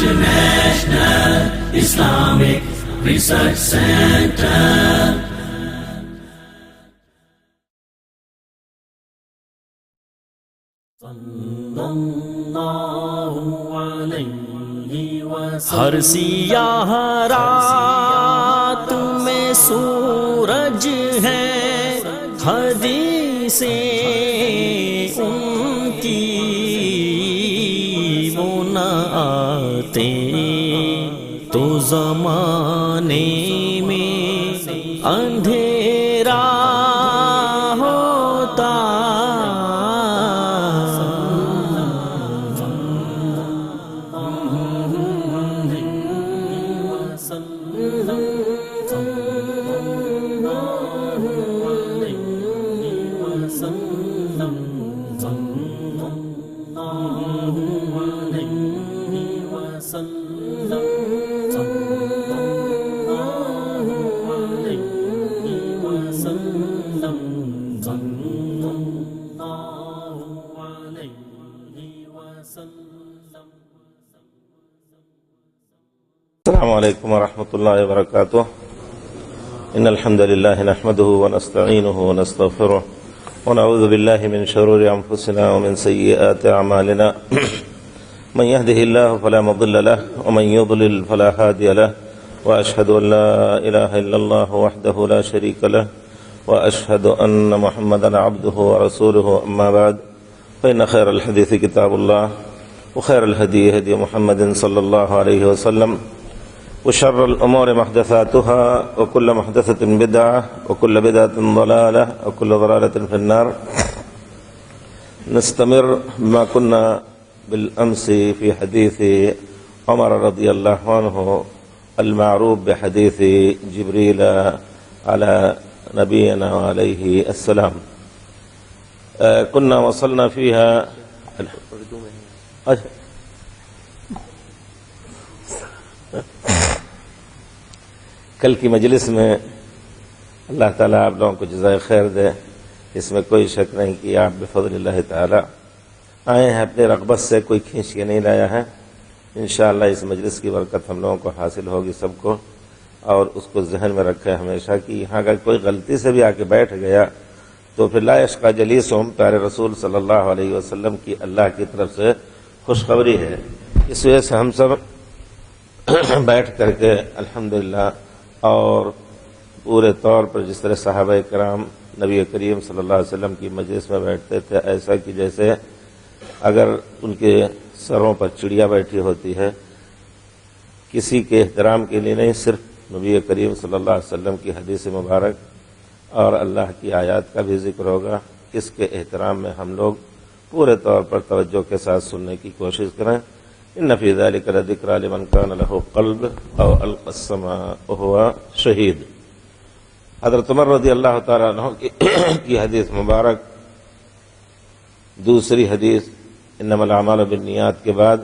International Islamic Research Center. ہر سیاہ رات میں سورج ہے، حدیثیں ان کی وہ نہ آتے تو زمانے میں اندھیرا ہوتا۔ السلام علیکم ورحمۃ اللہ وبرکاتہ۔ ان الحمد للہ نحمده ونستعینه ونستغفره ونعوذ باللہ من شرور انفسنا ومن سیئات اعمالنا من يهده الله فلا مضل له ومن يضلل فلا هادي له واشهد ان لا اله الا الله وحده لا شريك له واشهد ان محمدا عبده ورسوله اما بعد فان خير الحديث كتاب الله وخير الهدي هدي محمد صلى الله عليه وسلم وشر الأمور محدثاتها وكل محدثة بدعة وكل بدعة ضلالة وكل ضلالة في النار۔ نستمر ما كنا بالأمس في حديث عمر رضي الله عنه المعروف بحديث جبريل على نبينا وعليه السلام۔ كنا وصلنا فيها کل کی مجلس میں اللہ تعالیٰ آپ لوگوں کو جزائے خیر دے، اس میں کوئی شک نہیں کہ آپ بفضل اللہ تعالیٰ آئے ہیں، اپنی رغبت سے کوئی کھینچ کے نہیں لایا ہے۔ انشاءاللہ اس مجلس کی برکت ہم لوگوں کو حاصل ہوگی سب کو، اور اس کو ذہن میں رکھے ہمیشہ کہ یہاں اگر کوئی غلطی سے بھی آ کے بیٹھ گیا تو پھر لا یشقی جلیسہم، پیارے رسول صلی اللہ علیہ وسلم کی اللہ کی طرف سے خوشخبری ہے۔ اس وجہ سے ہم سب بیٹھ کر کے الحمدللہ اور پورے طور پر جس طرح صحابہ کرام نبی کریم صلی اللہ علیہ وسلم کی مجلس میں بیٹھتے تھے، ایسا کہ جیسے اگر ان کے سروں پر چڑیا بیٹھی ہوتی ہے، کسی کے احترام کے لیے نہیں، صرف نبی کریم صلی اللہ علیہ وسلم کی حدیث مبارک اور اللہ کی آیات کا بھی ذکر ہوگا، اس کے احترام میں ہم لوگ پورے طور پر توجہ کے ساتھ سننے کی کوشش کریں۔ ان فی ذلک لذکری لمن کان لہ قلب او القی السمع وهو شہید۔ حضرت عمر رضی اللہ تعالیٰ عنہ کی حدیث مبارک، دوسری حدیث انما الاعمال بالنیات کے بعد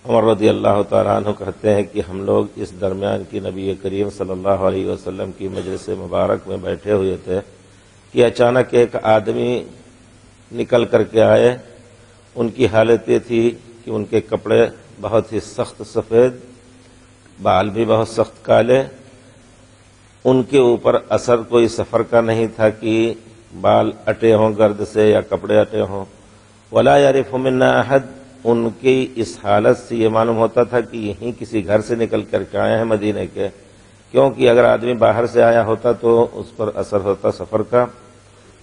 عمر رضی اللہ تعالیٰ عنہ کہتے ہیں کہ ہم لوگ اس درمیان کی نبی کریم صلی اللہ علیہ وسلم کی مجلس مبارک میں بیٹھے ہوئے تھے کہ اچانک ایک آدمی نکل کر کے آئے۔ ان کی حالت یہ تھی کہ ان کے کپڑے بہت ہی سخت سفید، بال بھی بہت سخت کالے، ان کے اوپر اثر کوئی سفر کا نہیں تھا کہ بال اٹے ہوں گرد سے یا کپڑے اٹے ہوں۔ ولا یعرف منا احد، ان کی اس حالت سے یہ معلوم ہوتا تھا کہ یہیں کسی گھر سے نکل کر کے آئے ہیں مدینے کے، کیونکہ اگر آدمی باہر سے آیا ہوتا تو اس پر اثر ہوتا سفر کا،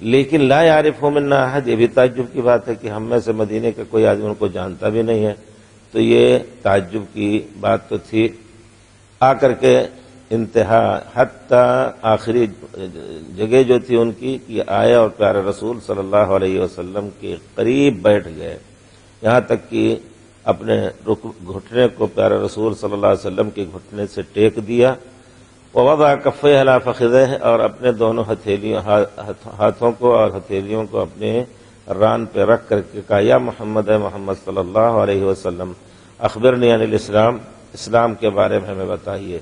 لیکن لا یعرف منا احد، یہ بھی تعجب کی بات ہے کہ ہم میں سے مدینے کا کوئی آدمی ان کو جانتا بھی نہیں ہے، تو یہ تعجب کی بات تو تھی۔ آ کر کے انتہا حتیٰ آخری جگہ جو تھی ان کی کہ آئے اور پیارے رسول صلی اللہ علیہ وسلم کے قریب بیٹھ گئے، یہاں تک کہ اپنے گھٹنے کو پیارے رسول صلی اللہ علیہ وسلم کے گھٹنے سے ٹیک دیا، ووضع کفیہ علی فخذیہ، اور اپنے دونوں ہاتھوں کو اور ہتھیلیوں کو اپنے ران پہ رکھ کر کے کہا، یا محمد صلی اللہ علیہ وسلم اخبرنی عن الاسلام، اسلام کے بارے میں ہمیں بتائیے۔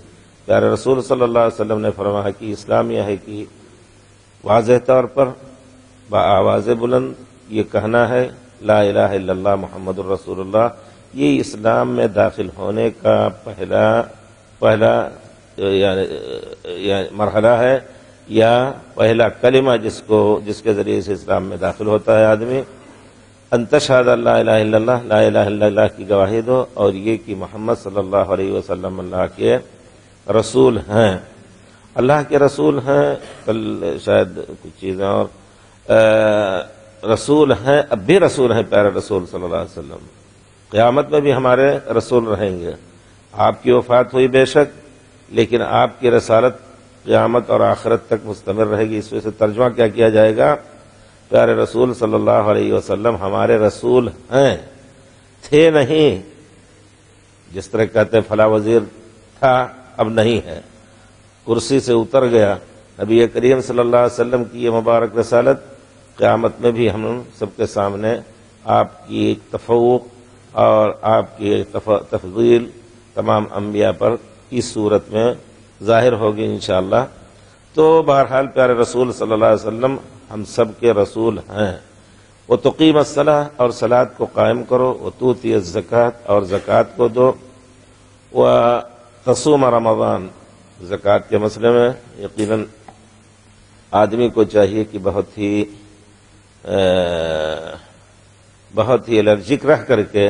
پیارے رسول صلی اللہ علیہ وسلم نے فرمایا کہ اسلام یہ ہے کہ واضح طور پر بآواز بلند یہ کہنا ہے لا الہ الا اللہ محمد الرسول اللہ، یہ اسلام میں داخل ہونے کا پہلا یا مرحلہ ہے یا پہلا کلمہ جس کے ذریعے سے اسلام میں داخل ہوتا ہے آدمی. ان تشہد لا الہ الا اللہ، لا الہ الا اللہ کی گواہی دو، اور یہ کہ محمد صلی اللہ علیہ وسلم اللہ کے رسول ہیں. اللہ کے رسول ہیں، کل شاید کچھ چیزیں اور رسول ہیں، اب بھی رسول ہیں پیارے رسول صلی اللہ علیہ وسلم. قیامت میں بھی ہمارے رسول رہیں گے. آپ کی وفات ہوئی بے شک، لیکن آپ کی رسالت قیامت اور آخرت تک مستمر رہے گی. اس وجہ سے ترجمہ کیا کیا جائے گا؟ پیارے رسول صلی اللہ علیہ وسلم ہمارے رسول ہیں، تھے نہیں. جس طرح کہتے ہیں فلاں وزیر تھا اب نہیں ہے، کرسی سے اتر گیا. نبی کریم صلی اللہ علیہ وسلم کی یہ مبارک رسالت قیامت میں بھی ہم سب کے سامنے آپ کی تفوق اور آپ کی تفضیل تمام انبیاء پر اس صورت میں ظاہر ہوگی انشاءاللہ. تو بہرحال پیارے رسول صلی اللہ علیہ وسلم ہم سب کے رسول ہیں. وتقیم الصلاۃ، اور صلاۃ کو قائم کرو. وتؤتی الزکوٰۃ، اور زکوٰۃ کو دو. وتصوم رمضان، زکوٰۃ کے مسئلے میں یقیناً آدمی کو چاہیے کہ بہت ہی الرجک رہ کر کے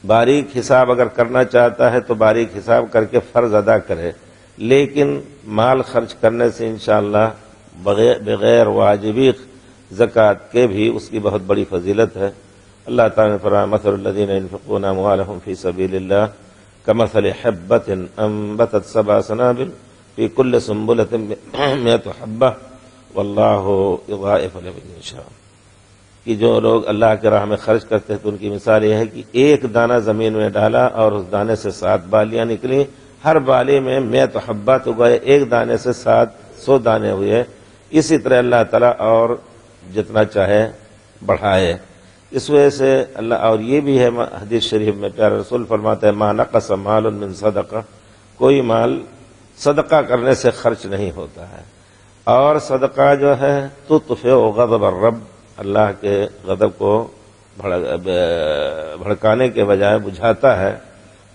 باریک حساب اگر کرنا چاہتا ہے تو باریک حساب کر کے فرض ادا کرے، لیکن مال خرچ کرنے سے انشاءاللہ بغیر واجبی زکوٰۃ کے بھی اس کی بہت بڑی فضیلت ہے. اللہ تعالیٰ نے فرمایا مثل الذین ينفقون اموالهم فی سبیل اللہ کمثل حبۃ انبتت سبع سنابل فی کل سنبلۃ مئۃ حبۃ واللہ یضاعف لمن یشاء. کہ جو لوگ اللہ کے راہ میں خرچ کرتے ہیں تو ان کی مثال یہ ہے کہ ایک دانہ زمین میں ڈالا اور اس دانے سے 7 بالیاں نکلی، ہر بالی میں 100 حبات اگائے، ایک دانے سے 700 دانے ہوئے. اسی طرح اللہ تعالیٰ اور جتنا چاہے بڑھائے. اس وجہ سے اللہ، اور یہ بھی ہے حدیث شریف میں پیارے رسول فرماتے ہیں ما نقص مال من صدقہ، کوئی مال صدقہ کرنے سے خرچ نہیں ہوتا ہے. اور صدقہ جو ہے تطفئ غضب الرب، اللہ کے غضب کو بھڑکانے کے بجائے بجھاتا ہے.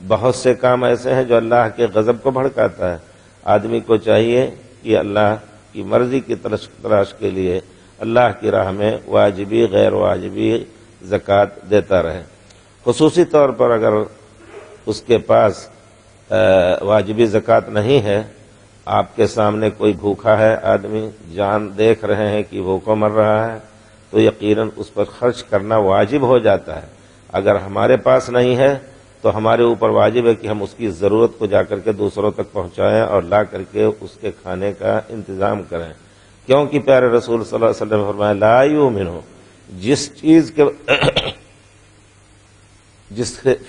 بہت سے کام ایسے ہیں جو اللہ کے غضب کو بھڑکاتا ہے. آدمی کو چاہیے کہ اللہ کی مرضی کی تلاش کے لیے اللہ کی راہ میں واجبی غیر واجبی زکوٰۃ دیتا رہے. خصوصی طور پر اگر اس کے پاس واجبی زکوٰۃ نہیں ہے، آپ کے سامنے کوئی بھوکا ہے آدمی، جان دیکھ رہے ہیں کہ بھوکا مر رہا ہے، تو یقیناً اس پر خرچ کرنا واجب ہو جاتا ہے. اگر ہمارے پاس نہیں ہے تو ہمارے اوپر واجب ہے کہ ہم اس کی ضرورت کو جا کر کے دوسروں تک پہنچائیں اور لا کر کے اس کے کھانے کا انتظام کریں. کیونکہ پیارے رسول صلی اللہ علیہ وسلم نے فرمایا لا یؤمن، جس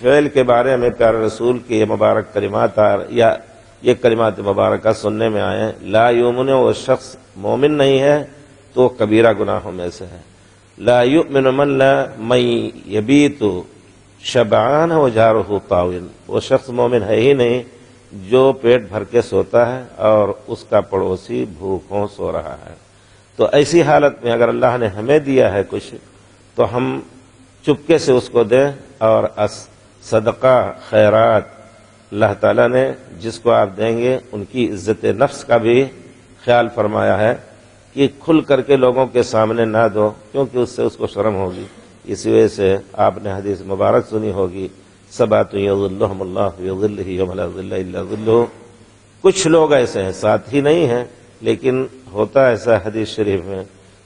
فعل کے بارے میں پیارے رسول کے یہ مبارک کلمات یا یہ کلمات مبارکہ سننے میں آئے، لا یؤمن، وہ شخص مومن نہیں ہے تو کبیرہ گناہوں میں سے ہے. لا یؤمن من یبیت شبعان وجارہ طاول، وہ شخص مومن ہے ہی نہیں جو پیٹ بھر کے سوتا ہے اور اس کا پڑوسی بھوکوں سو رہا ہے. تو ایسی حالت میں اگر اللہ نے ہمیں دیا ہے کچھ تو ہم چپکے سے اس کو دیں. اور صدقہ خیرات اللہ تعالیٰ نے جس کو آپ دیں گے ان کی عزت نفس کا بھی خیال فرمایا ہے کہ کھل کر کے لوگوں کے سامنے نہ دو، کیونکہ اس سے اس کو شرم ہوگی. اسی وجہ سے آپ نے حدیث مبارک سنی ہوگی سبعۃ یظلھم اللہ فی ظلہ یوم لا ظل الا ظلہ. کچھ لوگ ایسے ہیں، ساتھی نہیں ہیں لیکن ہوتا ایسا حدیث شریف میں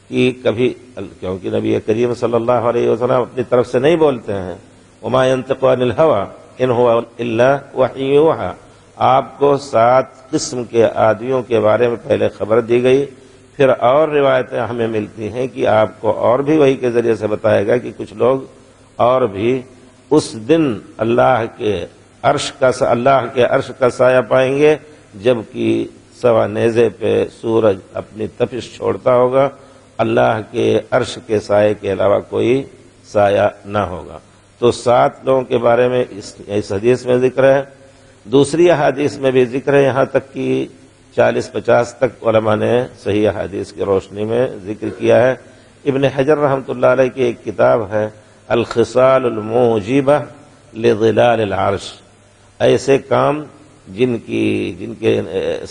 کہ کبھی، کیونکہ نبی کریم صلی اللہ علیہ وسلم اپنی طرف سے نہیں بولتے ہیں، وما ينطق عن الهوى ان هو الا وحی یوحی. آپ کو 7 قسم کے آدمیوں کے بارے میں پہلے خبر دی گئی، پھر اور روایتیں ہمیں ملتی ہیں کہ آپ کو اور بھی وحی کے ذریعے سے بتایا گیا کہ کچھ لوگ اور بھی اس دن اللہ کے عرش کا سایہ پائیں گے، جبکہ سوا نیزے پہ سورج اپنی تپش چھوڑتا ہوگا، اللہ کے عرش کے سائے کے علاوہ کوئی سایہ نہ ہوگا. تو 7 لوگوں کے بارے میں اس حدیث میں ذکر ہے. دوسری احادیث میں بھی ذکر ہے، یہاں تک کہ 40-50 تک علماء نے صحیح احادیث کی روشنی میں ذکر کیا ہے. ابن حجر رحمۃ اللہ علیہ کی ایک کتاب ہے الخصال الموجبہ لظلال العرش، ایسے کام جن کے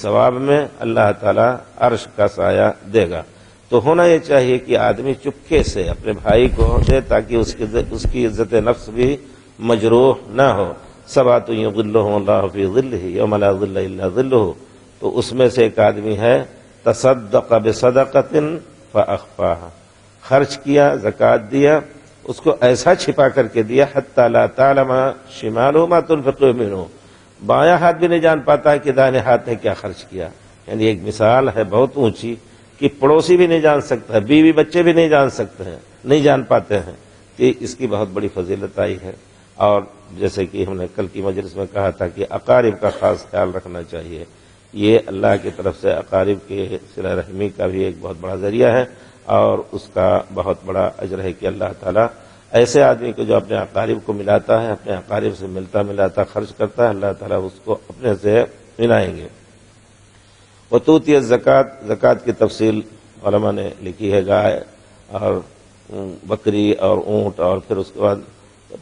ثواب میں اللہ تعالیٰ عرش کا سایہ دے گا۔ تو ہونا یہ چاہیے کہ آدمی چپکے سے اپنے بھائی کو دے تاکہ اس کی عزت نفس بھی مجروح نہ ہو۔ سبعۃ یظلھم اللہ فی ظلہ یوم لا ظل الا ظلہ، تو اس میں سے ایک آدمی ہے تصدق بصدقۃ فاخفاها، خرچ کیا، زکوٰۃ دیا، اس کو ایسا چھپا کر کے دیا حتی لا تعلم شمالہ ما تنفق یمینہ، بایاں ہاتھ بھی نہیں جان پاتا ہے کہ دائیں ہاتھ نے کیا خرچ کیا۔ یعنی ایک مثال ہے بہت اونچی کہ پڑوسی بھی نہیں جان سکتا ہے، بیوی بچے بھی نہیں جان سکتے ہیں، نہیں جان پاتے ہیں، کہ اس کی بہت بڑی فضیلت آئی ہے۔ اور جیسے کہ ہم نے کل کی مجلس میں کہا تھا کہ اقارب کا خاص خیال رکھنا چاہیے، یہ اللہ کی طرف سے اقارب کے صلہ رحمی کا بھی ایک بہت بڑا ذریعہ ہے، اور اس کا بہت بڑا اجر ہے کہ اللہ تعالیٰ ایسے آدمی کو جو اپنے اقارب کو ملاتا ہے، اپنے اقارب سے ملتا ملاتا خرچ کرتا ہے، اللہ تعالیٰ اس کو اپنے سے ملائیں گے۔ وتؤتی الزکوٰۃ، زکوٰۃ کی تفصیل علماء نے لکھی ہے، گائے اور بکری اور اونٹ، اور پھر اس کے بعد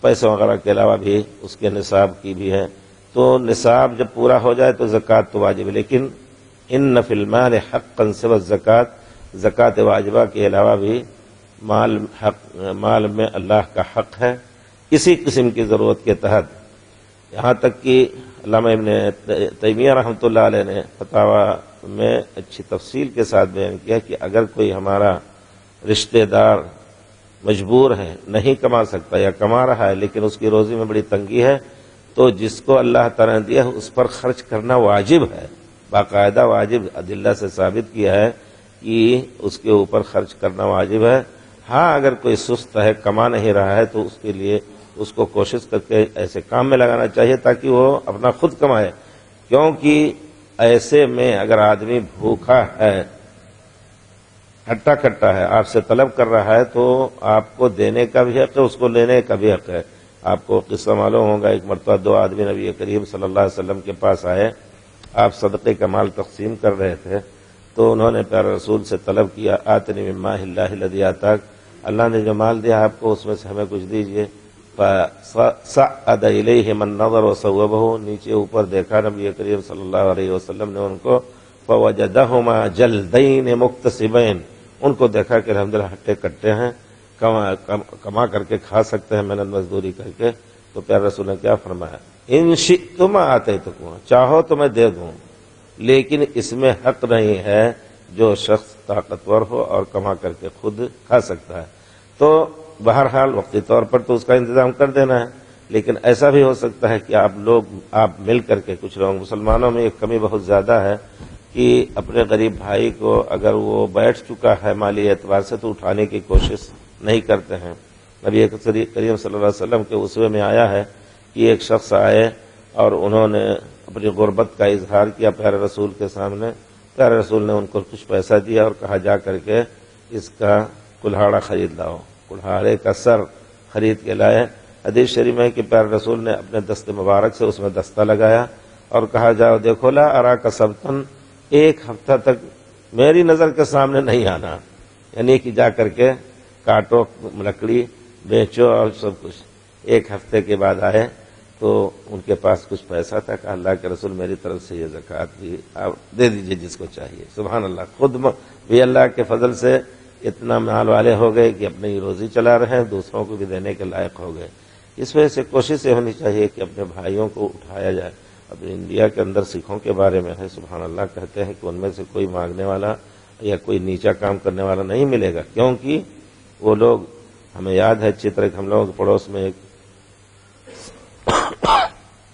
پیسے وغیرہ کے علاوہ بھی اس کے نصاب کی بھی ہے۔ تو نصاب جب پورا ہو جائے تو زکوٰۃ تو واجب ہے، لیکن ان فی المال حقا سوى الزکوٰۃ، زکوٰۃ واجبہ کے علاوہ بھی مال میں اللہ کا حق ہے اسی قسم کی ضرورت کے تحت۔ یہاں تک کہ علامہ ابن تیمیہ رحمۃ اللہ علیہ نے فتاویٰ میں اچھی تفصیل کے ساتھ بیان کیا کہ اگر کوئی ہمارا رشتہ دار مجبور ہے، نہیں کما سکتا یا کما رہا ہے لیکن اس کی روزی میں بڑی تنگی ہے، تو جس کو اللہ تعالیٰ نے دیا اس پر خرچ کرنا واجب ہے، باقاعدہ واجب، ادلہ سے ثابت کیا ہے کہ اس کے اوپر خرچ کرنا واجب ہے۔ ہاں اگر کوئی سست ہے، کما نہیں رہا ہے، تو اس کے لیے اس کو کوشش کر کے ایسے کام میں لگانا چاہیے تاکہ وہ اپنا خود کمائے، کیونکہ ایسے میں اگر آدمی بھوکا ہے، ہٹا کٹا ہے، آپ سے طلب کر رہا ہے، تو آپ کو دینے کا بھی حق ہے، اس کو لینے کا بھی حق ہے۔ آپ کو قصہ معلوم ہوگا، ایک مرتبہ دو آدمی نبی کریم صلی اللہ علیہ وسلم کے پاس آئے، آپ صدقے کا مال تقسیم کر رہے تھے، تو انہوں نے پیارے رسول سے طلب کیا، آتنی من ماء اللہ الذی آتاک، اللہ نے جو مال دیا آپ کو اس میں سے ہمیں کچھ دیجئے۔ فصعد الیہم النظر وصوبہ، نیچے اوپر دیکھا نبی کریم صلی اللہ علیہ وسلم نے ان کو، فوجدہما جلدین مکتسبین، ان کو دیکھا کہ الحمدللہ ہٹے کٹے ہیں، کما کر کے کھا سکتے ہیں محنت مزدوری کر کے۔ تو پیارے رسول نے کیا فرمایا، ان شئتم آتیتکم، چاہو تو میں دے دوں، لیکن اس میں حق نہیں ہے جو شخص طاقتور ہو اور کما کر کے خود کھا سکتا ہے۔ تو بہرحال وقتی طور پر تو اس کا انتظام کر دینا ہے، لیکن ایسا بھی ہو سکتا ہے کہ آپ مل کر کے، کچھ لوگ مسلمانوں میں ایک کمی بہت زیادہ ہے کہ اپنے غریب بھائی کو اگر وہ بیٹھ چکا ہے مالی اعتبار سے تو اٹھانے کی کوشش نہیں کرتے ہیں۔ نبی کریم صلی اللہ علیہ وسلم کے اسوے میں آیا ہے کہ ایک شخص آئے اور انہوں نے اپنی غربت کا اظہار کیا پیارے رسول کے سامنے، پیارے رسول نے ان کو کچھ پیسہ دیا اور کہا جا کر کے اس کا کلہاڑا خرید لاؤ، کلہاڑے کا سر خرید کے لائے۔ حدیث شریف میں کہ پیارے رسول نے اپنے دست مبارک سے اس میں دستہ لگایا اور کہا جاؤ دیکھو لا اراک سبتن، ایک ہفتہ تک میری نظر کے سامنے نہیں آنا، یعنی کہ جا کر کے کاٹو لکڑی بیچو اور سب کچھ۔ ایک ہفتے کے بعد آئے تو ان کے پاس کچھ پیسہ تھا، کہا اللہ کے رسول میری طرف سے یہ زکوٰۃ بھی آپ دے دیجئے جس کو چاہیے۔ سبحان اللہ، خود بھی اللہ کے فضل سے اتنا مال والے ہو گئے کہ اپنی روزی چلا رہے ہیں، دوسروں کو بھی دینے کے لائق ہو گئے۔ اس وجہ سے کوشش یہ ہونی چاہیے کہ اپنے بھائیوں کو اٹھایا جائے۔ اب انڈیا کے اندر سکھوں کے بارے میں ہے، سبحان اللہ، کہتے ہیں کہ ان میں سے کوئی مانگنے والا یا کوئی نیچا کام کرنے والا نہیں ملے گا، کیونکہ وہ لوگ، ہمیں یاد ہے اچھی طرح کہ ہم لوگوں کے پڑوس میں ایک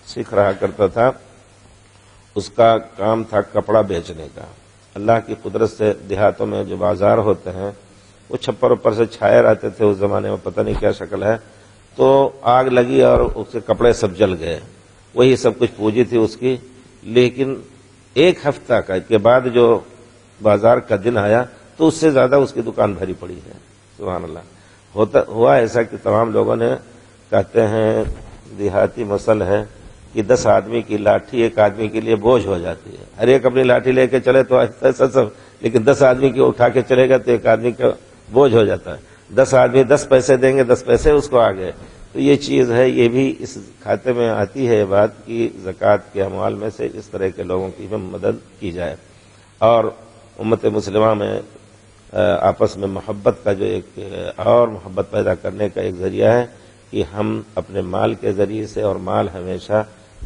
سکھ رہا کرتا تھا، اس کا کام تھا کپڑا بیچنے کا۔ اللہ کی قدرت سے دیہاتوں میں جو بازار ہوتے ہیں وہ چھپر اوپر سے چھائے رہتے تھے، اس زمانے میں پتہ نہیں کیا شکل ہے، تو آگ لگی اور اس کے کپڑے سب جل گئے، وہی سب کچھ پوجی تھی اس کی۔ لیکن ایک ہفتہ کے بعد جو بازار کا دن آیا تو اس سے زیادہ اس کی دکان بھری پڑی ہے۔ سبحان اللہ، ہوا ایسا کہ تمام لوگوں نے، کہتے ہیں دیہاتی مسل ہے کہ 10 آدمی کی لاٹھی ایک آدمی کے لیے بوجھ ہو جاتی ہے، ہر ایک اپنی لاٹھی لے کے چلے تو ایسا سب، لیکن 10 آدمی کی اٹھا کے چلے گا تو ایک آدمی کا بوجھ ہو جاتا ہے۔ 10 آدمی 10 پیسے دیں گے، 10 پیسے اس کو آ گئے، تو یہ چیز ہے، یہ بھی اس کھاتے میں آتی ہے یہ بات کہ زکوٰۃ کے اموال میں سے اس طرح کے لوگوں کی بھی مدد کی جائے، اور امت مسلمہ میں آپس میں محبت کا جو ایک اور محبت پیدا کرنے کا ایک ذریعہ ہے کہ ہم اپنے مال کے ذریعے سے، اور مال ہمیشہ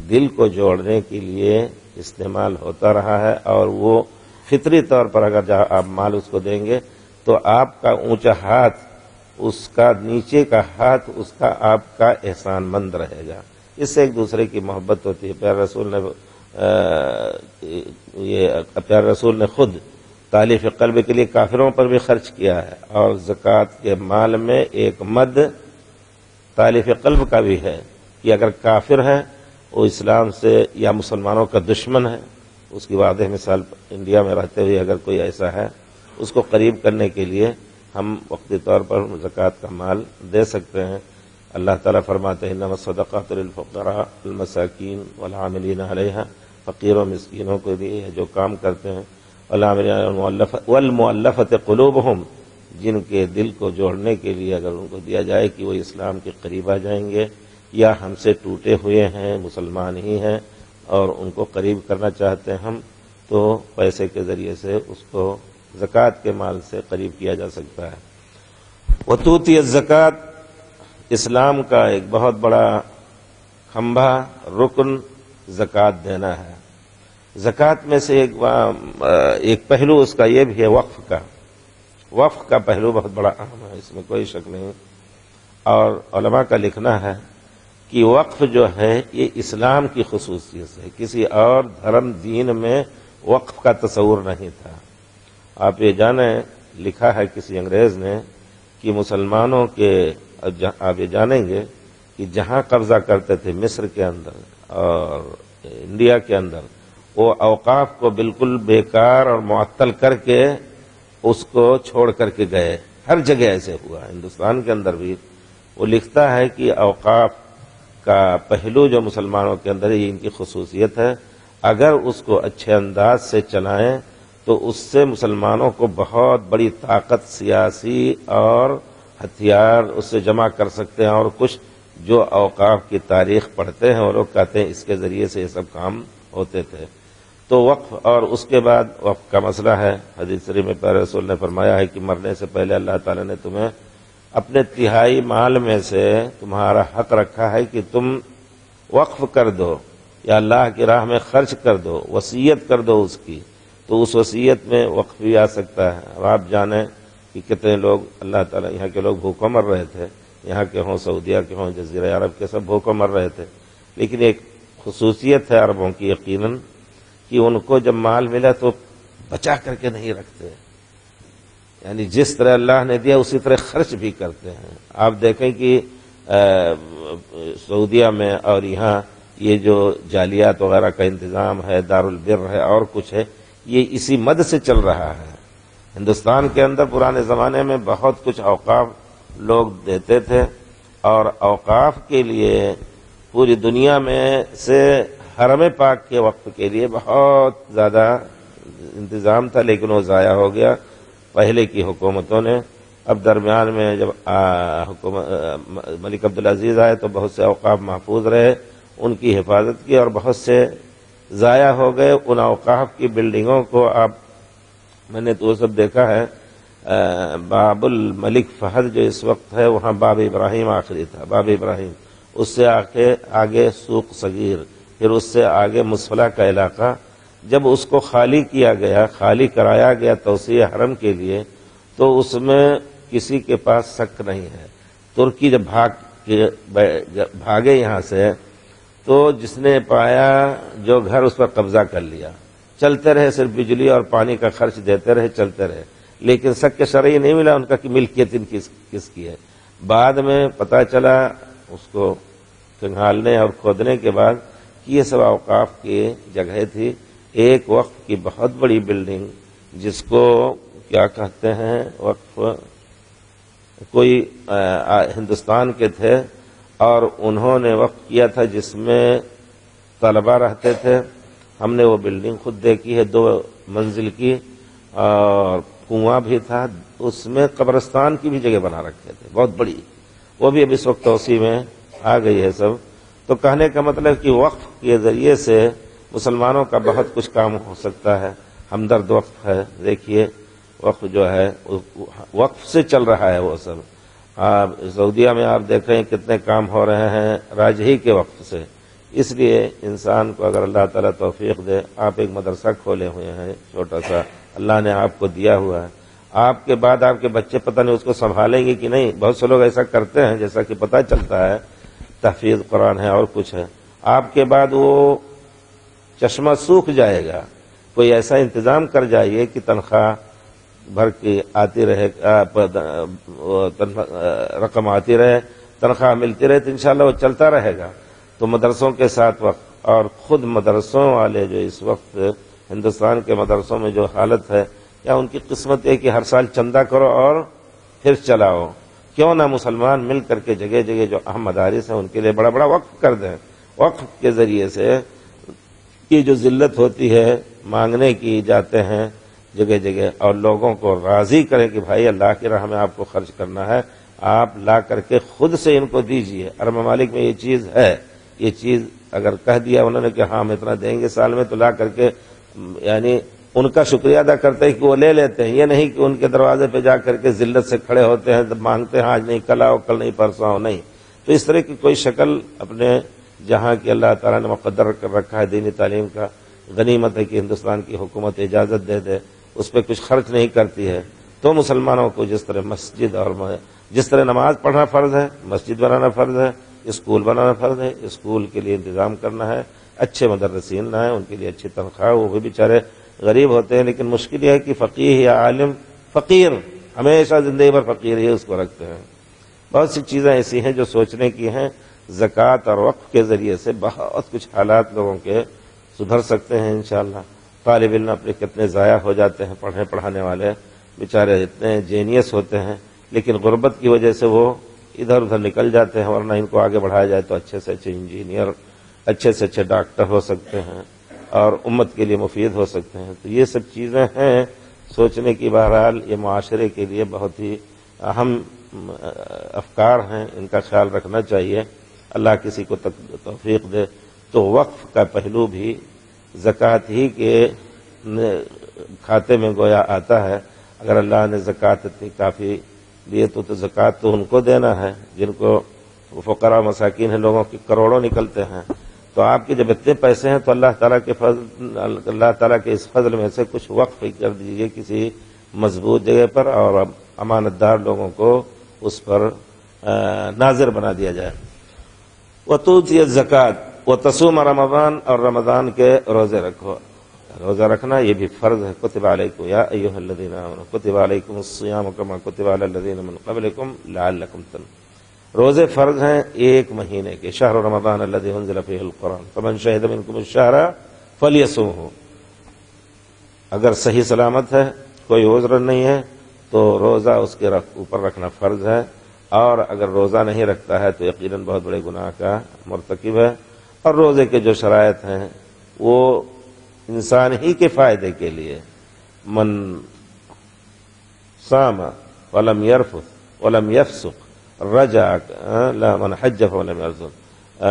دل کو جوڑنے کے لیے استعمال ہوتا رہا ہے، اور وہ فطری طور پر اگر جہاں آپ مال اس کو دیں گے تو آپ کا اونچا ہاتھ، اس کا نیچے کا ہاتھ، اس کا آپ کا احسان مند رہے گا، اس سے ایک دوسرے کی محبت ہوتی ہے۔ پیارے رسول نے خود تالیف قلب کے لیے کافروں پر بھی خرچ کیا ہے، اور زکوٰۃ کے مال میں ایک مد تالیف قلب کا بھی ہے کہ اگر کافر ہے، وہ اسلام سے یا مسلمانوں کا دشمن ہے، اس کی واضح مثال انڈیا میں رہتے ہوئے اگر کوئی ایسا ہے، اس کو قریب کرنے کے لیے ہم وقتی طور پر زکوٰۃ کا مال دے سکتے ہیں۔ اللہ تعالیٰ فرماتے ہیں انما الصدقات للفقراء والمساکین والعاملین علیہا، فقیر و مسکینوں کے لیے جو کام کرتے ہیں، والمؤلفۃ قلوبہم، جن کے دل کو جوڑنے کے لیے اگر ان کو دیا جائے کہ وہ اسلام کے قریب آ جائیں گے، یا ہم سے ٹوٹے ہوئے ہیں، مسلمان ہی ہیں اور ان کو قریب کرنا چاہتے ہیں ہم، تو پیسے کے ذریعے سے اس کو زکوٰۃ کے مال سے قریب کیا جا سکتا ہے۔ وتؤتی الزکوٰۃ، اسلام کا ایک بہت بڑا کھمبا رکن زکوٰۃ دینا ہے۔ زکوٰۃ میں سے ایک پہلو اس کا یہ بھی ہے وقف کا۔ وقف کا پہلو بہت بڑا اہم ہے، اس میں کوئی شک نہیں، اور علماء کا لکھنا ہے کہ وقف جو ہے یہ اسلام کی خصوصیت ہے، کسی اور دھرم دین میں وقف کا تصور نہیں تھا۔ آپ یہ جانیں، لکھا ہے کسی انگریز نے کہ مسلمانوں کے، آپ یہ جانیں گے کہ جہاں قبضہ کرتے تھے مصر کے اندر اور انڈیا کے اندر، وہ اوقاف کو بالکل بیکار اور معطل کر کے اس کو چھوڑ کر کے گئے۔ ہر جگہ ایسے ہوا، ہندوستان کے اندر بھی۔ وہ لکھتا ہے کہ اوقاف کا پہلو جو مسلمانوں کے اندر ہے، یہ ان کی خصوصیت ہے، اگر اس کو اچھے انداز سے چلائیں تو اس سے مسلمانوں کو بہت بڑی طاقت سیاسی اور ہتھیار اس سے جمع کر سکتے ہیں، اور کچھ جو اوقاف کی تاریخ پڑھتے ہیں وہ لوگ کہتے ہیں اس کے ذریعے سے یہ سب کام ہوتے تھے۔ تو وقف، اور اس کے بعد وقف کا مسئلہ ہے، حدیث شریف میں پیارے رسول نے فرمایا ہے کہ مرنے سے پہلے اللہ تعالیٰ نے تمہیں اپنے تہائی مال میں سے تمہارا حق رکھا ہے کہ تم وقف کر دو یا اللہ کی راہ میں خرچ کر دو، وصیت کر دو اس کی، تو اس وصیت میں وقف بھی آ سکتا ہے۔ اب آپ جانیں کہ کتنے لوگ اللہ تعالیٰ، یہاں کے لوگ بھوکوں مر رہے تھے، یہاں کے ہوں، سعودیہ کے ہوں، جزیرہ عرب کے، سب بھوکوں مر رہے تھے، لیکن ایک خصوصیت ہے عربوں کی یقیناً کہ ان کو جب مال ملا تو بچا کر کے نہیں رکھتے، یعنی جس طرح اللہ نے دیا اسی طرح خرچ بھی کرتے ہیں۔ آپ دیکھیں کہ سعودیہ میں اور یہاں یہ جو جالیات وغیرہ کا انتظام ہے، دارالبر ہے اور کچھ ہے، یہ اسی مد سے چل رہا ہے۔ ہندوستان کے اندر پرانے زمانے میں بہت کچھ اوقاف لوگ دیتے تھے، اور اوقاف کے لیے پوری دنیا میں سے حرم پاک کے وقف کے لیے بہت زیادہ انتظام تھا، لیکن وہ ضائع ہو گیا پہلے کی حکومتوں نے۔ اب درمیان میں جب ملک عبدالعزیز آئے تو بہت سے اوقاف محفوظ رہے، ان کی حفاظت کی، اور بہت سے ضائع ہو گئے۔ ان اوقاف کی بلڈنگوں کو میں نے تو وہ سب دیکھا ہے۔ باب الملک فہد جو اس وقت ہے، وہاں باب ابراہیم آخری تھا، باب ابراہیم، اس سے آگے سوق صغیر، پھر اس سے آگے مسفلہ کا علاقہ۔ جب اس کو خالی کیا گیا، خالی کرایا گیا توسیع حرم کے لیے، تو اس میں کسی کے پاس شک نہیں ہے۔ ترکی جب بھاگے یہاں سے، تو جس نے پایا جو گھر، اس پر قبضہ کر لیا، چلتے رہے، صرف بجلی اور پانی کا خرچ دیتے رہے، چلتے رہے، لیکن شک شرعی نہیں ملا ان کا کہ ملکیت ان کس کی ہے۔ بعد میں پتہ چلا اس کو کھنگالنے اور کھودنے کے بعد کہ یہ سب اوقاف کی جگہ تھی۔ ایک وقف کی بہت بڑی بلڈنگ، جس کو کیا کہتے ہیں، وقف کوئی ہندوستان کے تھے اور انہوں نے وقف کیا تھا، جس میں طلبہ رہتے تھے۔ ہم نے وہ بلڈنگ خود دیکھی ہے، 2 منزل کی، اور کنواں بھی تھا، اس میں قبرستان کی بھی جگہ بنا رکھے تھے، بہت بڑی، وہ بھی اب اس وقت توسیع میں آ گئی ہے سب. تو کہنے کا مطلب کہ وقف کے ذریعے سے مسلمانوں کا بہت کچھ کام ہو سکتا ہے. ہمدرد وقف ہے، دیکھیے وقف جو ہے وقف سے چل رہا ہے وہ سب. سعودیہ میں آپ دیکھ رہے ہیں کتنے کام ہو رہے ہیں راجہی کے وقف سے. اس لیے انسان کو اگر اللہ تعالیٰ توفیق دے، آپ ایک مدرسہ کھولے ہوئے ہیں چھوٹا سا، اللہ نے آپ کو دیا ہوا ہے، آپ کے بعد آپ کے بچے پتہ نہیں اس کو سنبھالیں گے کہ نہیں. بہت سے لوگ ایسا کرتے ہیں جیسا کہ پتہ چلتا ہے تحفیظ قرآن ہے اور کچھ ہے، آپ کے بعد وہ چشمہ سوکھ جائے گا. کوئی ایسا انتظام کر جائیے کہ تنخواہ بھر کے آتی رہے، رقم آتی رہے، تنخواہ ملتی رہے، تو انشاءاللہ وہ چلتا رہے گا. تو مدرسوں کے ساتھ وقت، اور خود مدرسوں والے جو اس وقت ہندوستان کے مدرسوں میں جو حالت ہے، یا ان کی قسمت ہے کہ ہر سال چندہ کرو اور پھر چلاؤ. کیوں نہ مسلمان مل کر کے جگہ جگہ جو اہم مدارس ہیں ان کے لیے بڑا بڑا وقف کر دیں. وقف کے ذریعے سے کی جو ذلت ہوتی ہے مانگنے کی جاتے ہیں جگہ جگہ، اور لوگوں کو راضی کریں کہ بھائی اللہ کی راہ میں آپ کو خرچ کرنا ہے، آپ لا کر کے خود سے ان کو دیجئے. عرب ممالک میں یہ چیز ہے، یہ چیز اگر کہہ دیا انہوں نے کہ ہاں ہم اتنا دیں گے سال میں، تو لا کر کے یعنی ان کا شکریہ ادا کرتے ہیں کہ وہ لے لیتے ہیں. یہ نہیں کہ ان کے دروازے پہ جا کر کے ذلت سے کھڑے ہوتے ہیں، مانگتے ہیں آج نہیں کل آؤ، کل نہیں پرسوں آؤ، نہیں. تو اس طرح کی کوئی شکل اپنے جہاں کی اللہ تعالیٰ نے مقدر کر رکھا ہے دینی تعلیم کا، غنیمت ہے کہ ہندوستان کی حکومت اجازت دے دے، اس پہ کچھ خرچ نہیں کرتی ہے. تو مسلمانوں کو جس طرح مسجد اور جس طرح نماز پڑھنا فرض ہے، مسجد بنانا فرض ہے، اسکول بنانا فرض ہے، اسکول کے لیے انتظام کرنا ہے، اچھے مدرسین نہ ہیں، ان کے لیے اچھی تنخواہ. وہ بھی بیچارے غریب ہوتے ہیں، لیکن مشکل یہ ہے کہ فقیہ یا عالم فقیر ہمیشہ زندگی بھر فقیر ہی اس کو رکھتے ہیں. بہت سی چیزیں ایسی ہیں جو سوچنے کی ہیں. زکوٰۃ اور وقف کے ذریعے سے بہت کچھ حالات لوگوں کے سدھر سکتے ہیں انشاءاللہ. طالب علم اپنے کتنے ضائع ہو جاتے ہیں، پڑھانے والے بیچارے اتنے جینیس ہوتے ہیں، لیکن غربت کی وجہ سے وہ ادھر ادھر نکل جاتے ہیں. ورنہ ان کو آگے بڑھایا جائے تو اچھے سے اچھے انجینئر، اچھے سے اچھے ڈاکٹر ہو سکتے ہیں اور امت کے لیے مفید ہو سکتے ہیں. تو یہ سب چیزیں ہیں سوچنے کی. بہرحال یہ معاشرے کے لیے بہت ہی اہم افکار ہیں، ان کا خیال رکھنا چاہیے. اللہ کسی کو توفیق دے تو وقف کا پہلو بھی زکوٰۃ ہی کے کھاتے میں گویا آتا ہے. اگر اللہ نے زکوٰۃ اتنی کافی دیے تو زکوٰۃ تو ان کو دینا ہے جن کو فقراء مساکین ہیں، لوگوں کے کروڑوں نکلتے ہیں. تو آپ کے جب اتنے پیسے ہیں تو اللہ تعالیٰ کے اس فضل میں سے کچھ وقف کر دیجیے کسی مضبوط جگہ پر، اور امانت دار لوگوں کو اس پر ناظر بنا دیا جائے. وَتُؤْتِيَ الزَّكَاةَ وَتَصُومَ رمضان، اور رمضان کے روزے رکھو. روزہ رکھنا یہ بھی فرض ہے. کتب علیکم یا ایھا الذین آمنوا کتب علیکم الصیام کما کتب علی الذین من قبلکم لعلکم تتقون. روزے فرض ہیں ایک مہینے کے. شہر رمضان الذی انزل فیہ القرآن فمن شہد منکم الشہر فلیصمہ. اگر صحیح سلامت ہے، کوئی عذر نہیں ہے، تو روزہ اس کے اوپر رکھنا فرض ہے. اور اگر روزہ نہیں رکھتا ہے تو یقیناً بہت بڑے گناہ کا مرتکب ہے. اور روزے کے جو شرائط ہیں وہ انسان ہی کے فائدے کے لیے. من صام ولم يرفث ولم يفسق رجع من حج فلم يرفث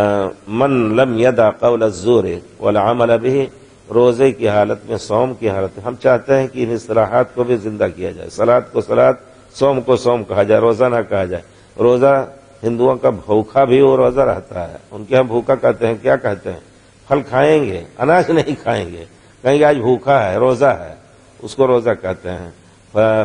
من لم يدع قول الزور والعمل به. روزے کی حالت میں، صوم کی حالت میں ہم چاہتے ہیں کہ ان اصطلاحات کو بھی زندہ کیا جائے. صلاۃ کو صلاۃ، صوم کو صوم کہا جائے، روزہ نہ کہا جائے. روزہ ہندوؤں کا بھوکھا بھی وہ روزہ رہتا ہے. ان کے ہم بھوکا کہتے ہیں، کیا کہتے ہیں؟ پھل کھائیں گے، اناج نہیں کھائیں گے. کہیں گے آج بھوکھا ہے، روزہ ہے، اس کو روزہ کہتے ہیں.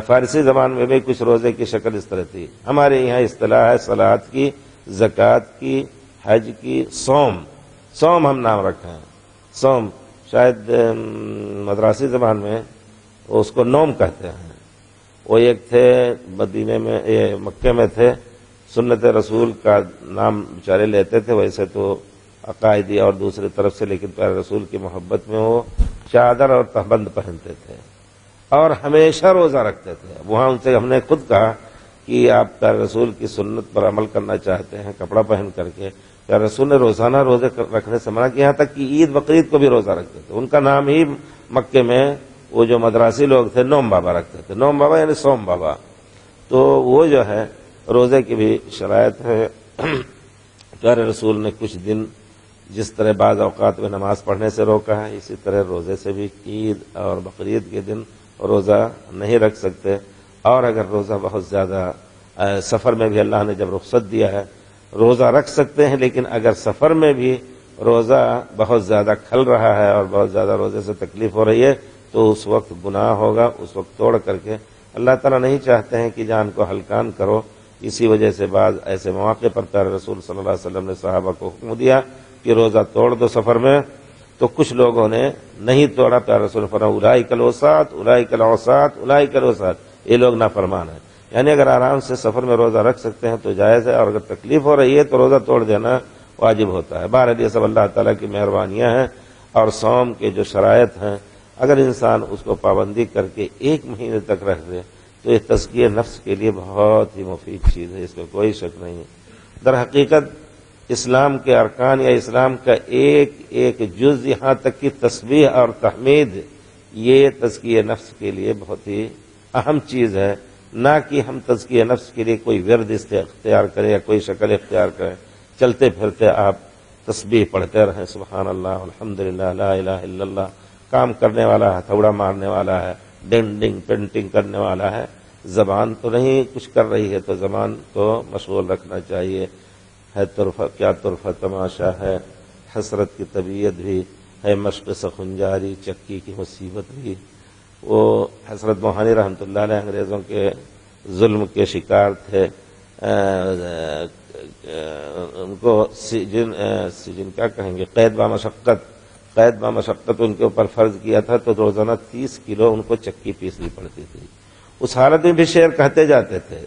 فارسی زبان میں بھی کچھ روزے کی شکل اس طرح تھی. ہمارے یہاں اصطلاح ہے صلاۃ کی، زکوٰۃ کی، حج کی، صوم ہم نام رکھے ہیں. صوم شاید مدراسی زبان میں اس کو نوم کہتے ہیں. وہ ایک تھے مدینے میں، مکے میں تھے، سنت رسول کا نام بیچارے لیتے تھے ویسے تو عقائدی اور دوسری طرف سے، لیکن پیارے رسول کی محبت میں وہ چادر اور تہبند پہنتے تھے اور ہمیشہ روزہ رکھتے تھے. وہاں ان سے ہم نے خود کہا کہ آپ پیارے رسول کی سنت پر عمل کرنا چاہتے ہیں کپڑا پہن کر کے. پیارے رسول نے روزانہ روزے رکھنے سے منع کیا، یہاں تک کہ عید بقرعید کو بھی روزہ رکھتے تھے. ان کا نام ہی مکے میں وہ جو مدراسی لوگ تھے نوم بابا رکھتے تھے. نوم بابا یعنی سوم بابا. تو وہ جو ہے روزے کی بھی شرائط ہے۔ پیارے رسول نے کچھ دن جس طرح بعض اوقات میں نماز پڑھنے سے روکا ہے، اسی طرح روزے سے بھی عید اور بقرعید کے دن روزہ نہیں رکھ سکتے، اور اگر روزہ بہت زیادہ سفر میں بھی اللہ نے جب رخصت دیا ہے روزہ رکھ سکتے ہیں، لیکن اگر سفر میں بھی روزہ بہت زیادہ کھل رہا ہے اور بہت زیادہ روزے سے تکلیف ہو رہی ہے تو اس وقت گناہ ہوگا، اس وقت توڑ کر کے اللہ تعالیٰ نہیں چاہتے ہیں کہ جان کو ہلکان کرو۔ اسی وجہ سے بعض ایسے مواقع پر پیارے رسول صلی اللہ علیہ وسلم نے صحابہ کو حکم دیا کہ روزہ توڑ دو سفر میں، تو کچھ لوگوں نے نہیں توڑا۔ پیارے رسول نے فرمایا اولئک الوساط اولئک العصاۃ اولئک الوساط، یہ لوگ نافرمان ہیں۔ یعنی اگر آرام سے سفر میں روزہ رکھ سکتے ہیں تو جائز ہے، اور اگر تکلیف ہو رہی ہے تو روزہ توڑ دینا واجب ہوتا ہے۔ بہرحال یہ سب اللہ تعالیٰ کی مہربانیاں ہیں، اور صوم کے جو شرائط ہیں اگر انسان اس کو پابندی کر کے 1 مہینے تک رکھ دے تو یہ تزکیہ نفس کے لیے بہت ہی مفید چیز ہے، اس میں کوئی شک نہیں۔ در حقیقت اسلام کے ارکان یا اسلام کا ایک ایک جز، یہاں تک کہ تسبیح اور تحمید، یہ تزکیہ نفس کے لیے بہت ہی اہم چیز ہے، نہ کہ ہم تزکیہ نفس کے لیے کوئی ورد اختیار کریں یا کوئی شکل اختیار کریں۔ چلتے پھرتے آپ تسبیح پڑھتے رہیں، سبحان اللہ الحمدللہ لا الہ الا اللہ، کام کرنے والا ہتھوڑا مارنے والا ہے، ڈینڈنگ پینٹنگ کرنے والا ہے، زبان تو نہیں کچھ کر رہی ہے تو زبان کو مشغول رکھنا چاہیے۔ ہے طرفہ کیا طرفہ تماشا ہے، حسرت کی طبیعت بھی ہے، مشق سخنجاری چکی کی مصیبت بھی۔ وہ حضرت موہانی رحمۃ اللہ علیہ انگریزوں کے ظلم کے شکار تھے، ان کو سجن کیا کہیں گے، قید بامشقت ان کے اوپر فرض کیا تھا، تو روزانہ 30 کلو ان کو چکی پیسنی پڑتی تھی۔ اس حالت میں بھی شعر کہتے جاتے تھے،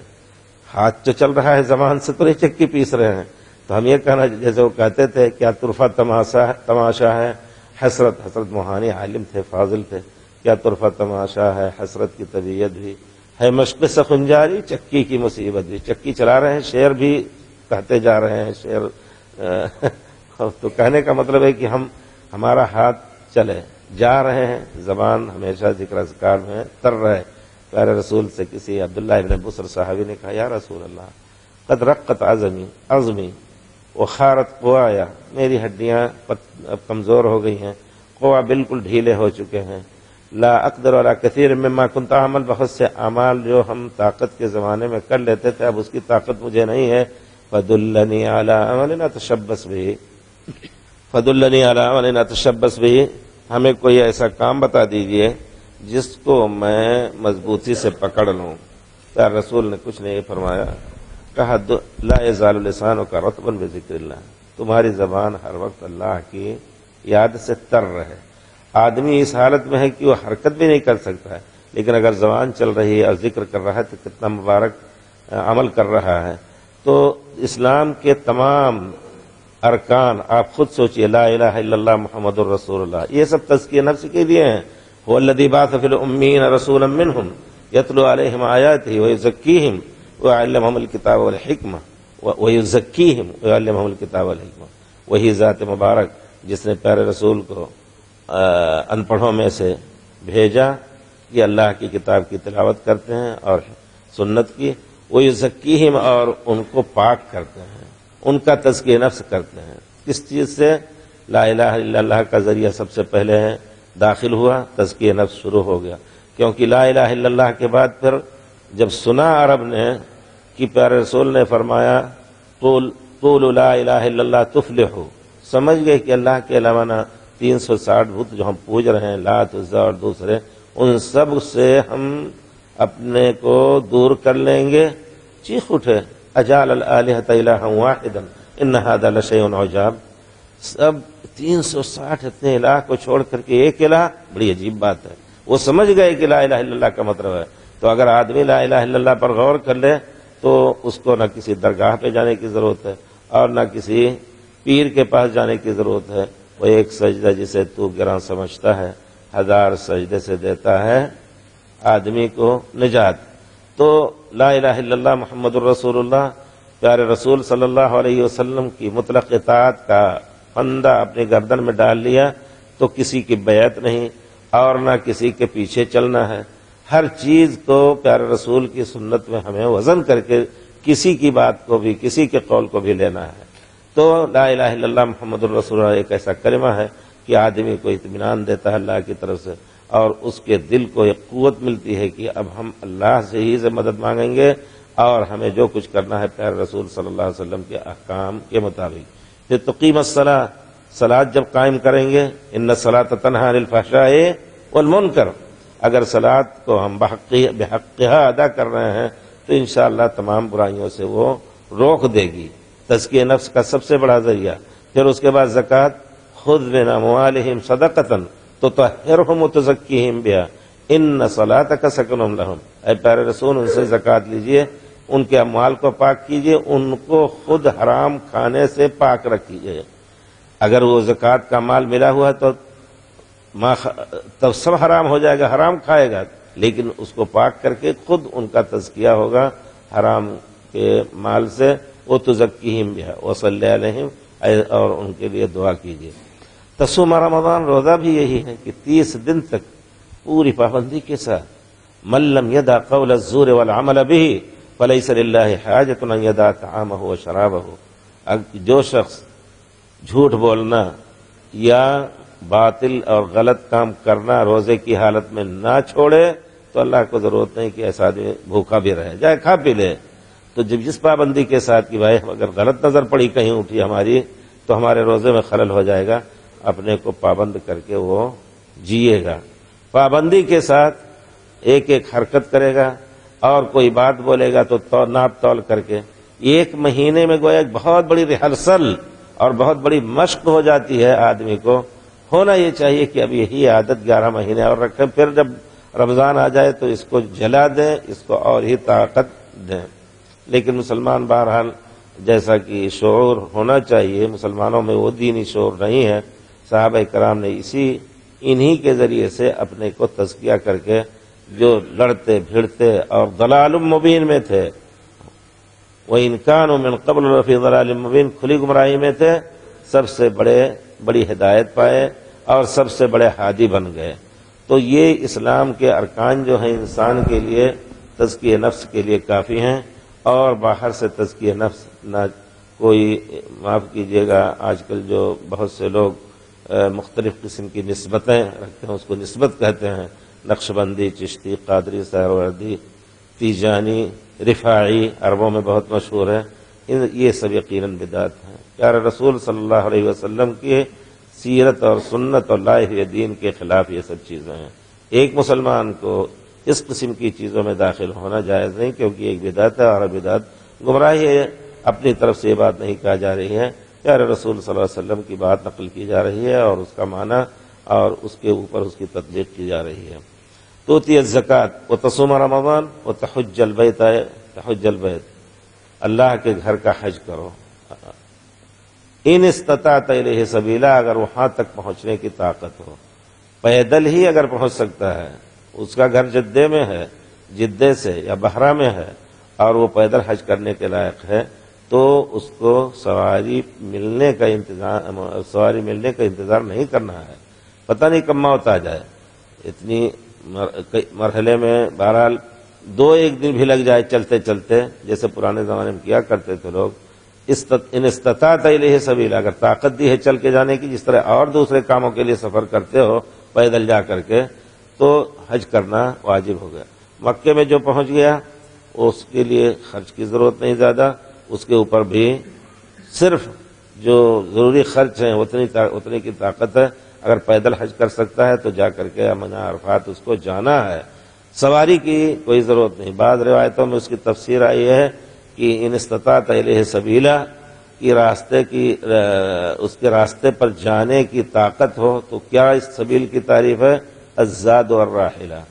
ہاتھ جو چل رہا ہے زبان سے تو نہیں چکی پیس رہے ہیں، تو ہم یہ کہنا جیسے وہ کہتے تھے کیا طرفہ تماشا ہے، حسرت موہانی عالم تھے، فاضل تھے، کیا طرفہ تماشا ہے، حسرت کی طبیعت بھی ہے، مشق سخنجاری چکی کی مصیبت بھی۔ چکی چلا رہے ہیں، شعر بھی کہتے جا رہے ہیں، شعر تو کہنے کا مطلب ہے کہ ہمارا ہاتھ چلے جا رہے ہیں، زبان ہمیشہ ذکر اذکار میں تر رہے۔ پیارے رسول سے کسی عبداللہ ابن بصر صحابی نے کہا یا رسول اللہ قد رقت عظمی وخارت قوایا، میری ہڈیاں اب کمزور ہو گئی ہیں، قوا بالکل ڈھیلے ہو چکے ہیں، لا اقدر علی کثیر مما کنت اعمل، بہت سے اعمال جو ہم طاقت کے زمانے میں کر لیتے تھے اب اس کی طاقت مجھے نہیں ہے، فدلنی علی عمل اتشبث به، ہمیں کوئی ایسا کام بتا دیجئے جس کو میں مضبوطی سے پکڑ لوں۔ پیار رسول نے کچھ نہیں فرمایا، کہا لا یزال لسانک رطبا بذکر اللہ، تمہاری زبان ہر وقت اللہ کی یاد سے تر رہے۔ آدمی اس حالت میں ہے کہ وہ حرکت بھی نہیں کر سکتا ہے، لیکن اگر زبان چل رہی ہے اور ذکر کر رہا ہے تو کتنا مبارک عمل کر رہا ہے۔ تو اسلام کے تمام ارکان آپ خود سوچئے، لا الہ الا اللہ محمد الرسول اللہ، یہ سب تزکیہ نفس کے لیے ہیں۔ هو الذی بعث فی الامین رسولا منہم یتلو علیہم آیاتہ ویزکیہم ویعلمہم الکتاب والحکمہ وہی ذات مبارک جس نے پیارے رسول کو ان پڑھوں میں سے بھیجا کہ اللہ کی کتاب کی تلاوت کرتے ہیں اور سنت کی، ویزکیہم اور ان کو پاک کرتے ہیں، ان کا تزکیہ نفس کرتے ہیں۔ کس چیز سے؟ لا الہ الا اللہ کا ذریعہ سب سے پہلے داخل ہوا، تزکیہ نفس شروع ہو گیا، کیونکہ لا الہ الا اللہ کے بعد پھر جب سنا عرب نے کہ پیارے رسول نے فرمایا قولوا لا الہ الا اللہ تفلحوا، سمجھ گئے کہ اللہ کے علاوہ 360 بت جو ہم پوج رہے ہیں، لات عزا اور دوسرے، ان سب سے ہم اپنے کو دور کر لیں گے۔ چیخ اٹھے اجعل الآلہۃ الہا واحدا ان ھذا لشیء عجاب، سب 360 اتنے الہ کو چھوڑ کر کے ایک الہ، بڑی عجیب بات ہے۔ وہ سمجھ گئے کہ لا الہ الا اللہ کا مطلب ہے۔ تو اگر آدمی لا الہ الا اللہ پر غور کر لے تو اس کو نہ کسی درگاہ پہ جانے کی ضرورت ہے اور نہ کسی پیر کے پاس جانے کی ضرورت ہے، وہ ایک سجدہ جسے تو گراں سمجھتا ہے 1000 سجدے سے دیتا ہے آدمی کو نجات۔ تو لا الہ الا اللہ محمد الرسول اللہ، پیارے رسول صلی اللہ علیہ وسلم کی مطلق اطاعت کا پھندا اپنی گردن میں ڈال لیا تو کسی کی بیعت نہیں اور نہ کسی کے پیچھے چلنا ہے۔ ہر چیز کو پیارے رسول کی سنت میں ہمیں وزن کر کے کسی کی بات کو بھی، کسی کے قول کو بھی لینا ہے۔ تو لا الہ الا اللہ محمد الرسول اللہ ایک ایسا کلمہ ہے کہ آدمی کو اطمینان دیتا ہے اللہ کی طرف سے، اور اس کے دل کو ایک قوت ملتی ہے کہ اب ہم اللہ سے ہی سے مدد مانگیں گے، اور ہمیں جو کچھ کرنا ہے پیارے رسول صلی اللہ علیہ وسلم کے احکام کے مطابق۔ پھر تقیم الصلاۃ، صلاۃ جب قائم کریں گے، ان الصلاۃ تنہی عن الفحشاء والمنکر، اگر صلاۃ کو ہم بحقها ادا کر رہے ہیں تو انشاءاللہ تمام برائیوں سے وہ روک دے گی، تزکیہ نفس کا سب سے بڑا ذریعہ۔ پھر اس کے بعد زکوٰۃ، خذ من اموالہم صدقۃ تطہرہم وتزکیہم بہا ان صلاتک سکن لہم، اے پیارے رسول ان سے زکوٰۃ لیجئے، ان کے اموال کو پاک کیجئے، ان کو خود حرام کھانے سے پاک رکھیے۔ اگر وہ زکوٰۃ کا مال ملا ہوا ہے تو سب حرام ہو جائے گا، حرام کھائے گا، لیکن اس کو پاک کر کے خود ان کا تزکیہ ہوگا حرام کے مال سے۔ وہ تزکیہم بہا وصلی علیہم، اور ان کے لیے دعا کیجیے۔ تصوم رمضان، روزہ بھی یہی ہے کہ 30 دن تک پوری پابندی کے ساتھ، من لم یدع قول الزور والعمل به فلیس للہ حاجۃ ان یدع طعامہ وشرابہ، جو شخص جھوٹ بولنا یا باطل اور غلط کام کرنا روزے کی حالت میں نہ چھوڑے تو اللہ کو ضرورت نہیں کہ ایسا آدمی بھوکا بھی رہے جائے، کھا پی لے۔ تو جب جس پابندی کے ساتھ کہ بھائی اگر غلط نظر پڑی کہیں اٹھی ہماری تو ہمارے روزے میں خلل ہو جائے گا، اپنے کو پابند کر کے وہ جیے گا، پابندی کے ساتھ ایک ایک حرکت کرے گا، اور کوئی بات بولے گا تو ناپ تول کر کے۔ ایک مہینے میں گویا ایک بہت بڑی ریہرسل اور بہت بڑی مشق ہو جاتی ہے آدمی کو۔ ہونا یہ چاہیے کہ اب یہی عادت 11 مہینے اور رکھیں، پھر جب رمضان آ جائے تو اس کو جلا دیں، اس کو اور ہی طاقت دیں۔ لیکن مسلمان بہرحال جیسا کہ شعور ہونا چاہیے، مسلمانوں میں وہ دینی شعور نہیں ہے۔ صحابہ کرام نے انہی کے ذریعے سے اپنے کو تزکیہ کر کے، جو لڑتے بھیڑتے اور ضلال مبین میں تھے، وَإِنْ كَانُوا مِنْ قَبْلُ لَفِي ضَلَالٍ مُبِينٍ، کھلی گمراہی میں تھے، سب سے بڑی ہدایت پائے اور سب سے بڑے ہادی بن گئے۔ تو یہ اسلام کے ارکان جو ہیں انسان کے لیے تزکیہ نفس کے لیے کافی ہیں، اور باہر سے تزکیہ نفس نہ کوئی، معاف کیجیے گا آج کل جو بہت سے لوگ مختلف قسم کی نسبتیں رکھتے ہیں، اس کو نسبت کہتے ہیں، نقشبندی، چشتی، قادری، سہروردی، تیجانی، رفاعی، عربوں میں بہت مشہور ہے، یہ سب یقیناً بدعت ہیں۔ پیارے رسول صلی اللہ علیہ وسلم کی سیرت اور سنت اور لائے ہوئے دین کے خلاف یہ سب چیزیں ہیں۔ ایک مسلمان کو اس قسم کی چیزوں میں داخل ہونا جائز نہیں، کیونکہ ایک بدعت ہے، اور بدعت گمراہی ہے۔ اپنی طرف سے یہ بات نہیں کہا جا رہی ہے، پیارے رسول صلی اللہ علیہ وسلم کی بات نقل کی جا رہی ہے، اور اس کا معنی اور اس کے اوپر اس کی تطبیق کی جا رہی ہے۔ توتی الزکوٰۃ وتصوم رمضان وتحج البیت، تحج البیت، اللہ کے گھر کا حج کرو، ان استطاعت الیہ سبیلا، اگر وہاں تک پہنچنے کی طاقت ہو، پیدل ہی اگر پہنچ سکتا ہے، اس کا گھر جدے میں ہے، جدے سے یا بحرہ میں ہے، اور وہ پیدل حج کرنے کے لائق ہے، تو اس کو سواری ملنے کا انتظار نہیں کرنا ہے۔ پتہ نہیں کب موت آ جائے، اتنی مرحلے میں بہرحال 2-1 دن بھی لگ جائے چلتے چلتے، جیسے پرانے زمانے میں کیا کرتے تھے لوگ۔ ان استطاعت الیہ سبیلا، اگر طاقت دی ہے چل کے جانے کی، جس طرح اور دوسرے کاموں کے لیے سفر کرتے ہو پیدل جا کر کے، تو حج کرنا واجب ہو گیا۔ مکے میں جو پہنچ گیا اس کے لیے خرچ کی ضرورت نہیں زیادہ، اس کے اوپر بھی صرف جو ضروری خرچ ہیں اتنی کی طاقت ہے، اگر پیدل حج کر سکتا ہے تو جا کر کے منع عرفات اس کو جانا ہے، سواری کی کوئی ضرورت نہیں۔ بعض روایتوں میں اس کی تفسیر آئی ہے کہ ان استطاعت الیہ سبیلا کی اس کے راستے پر جانے کی طاقت ہو، تو کیا اس سبیل کی تعریف ہے؟ الزاد والراحلہ۔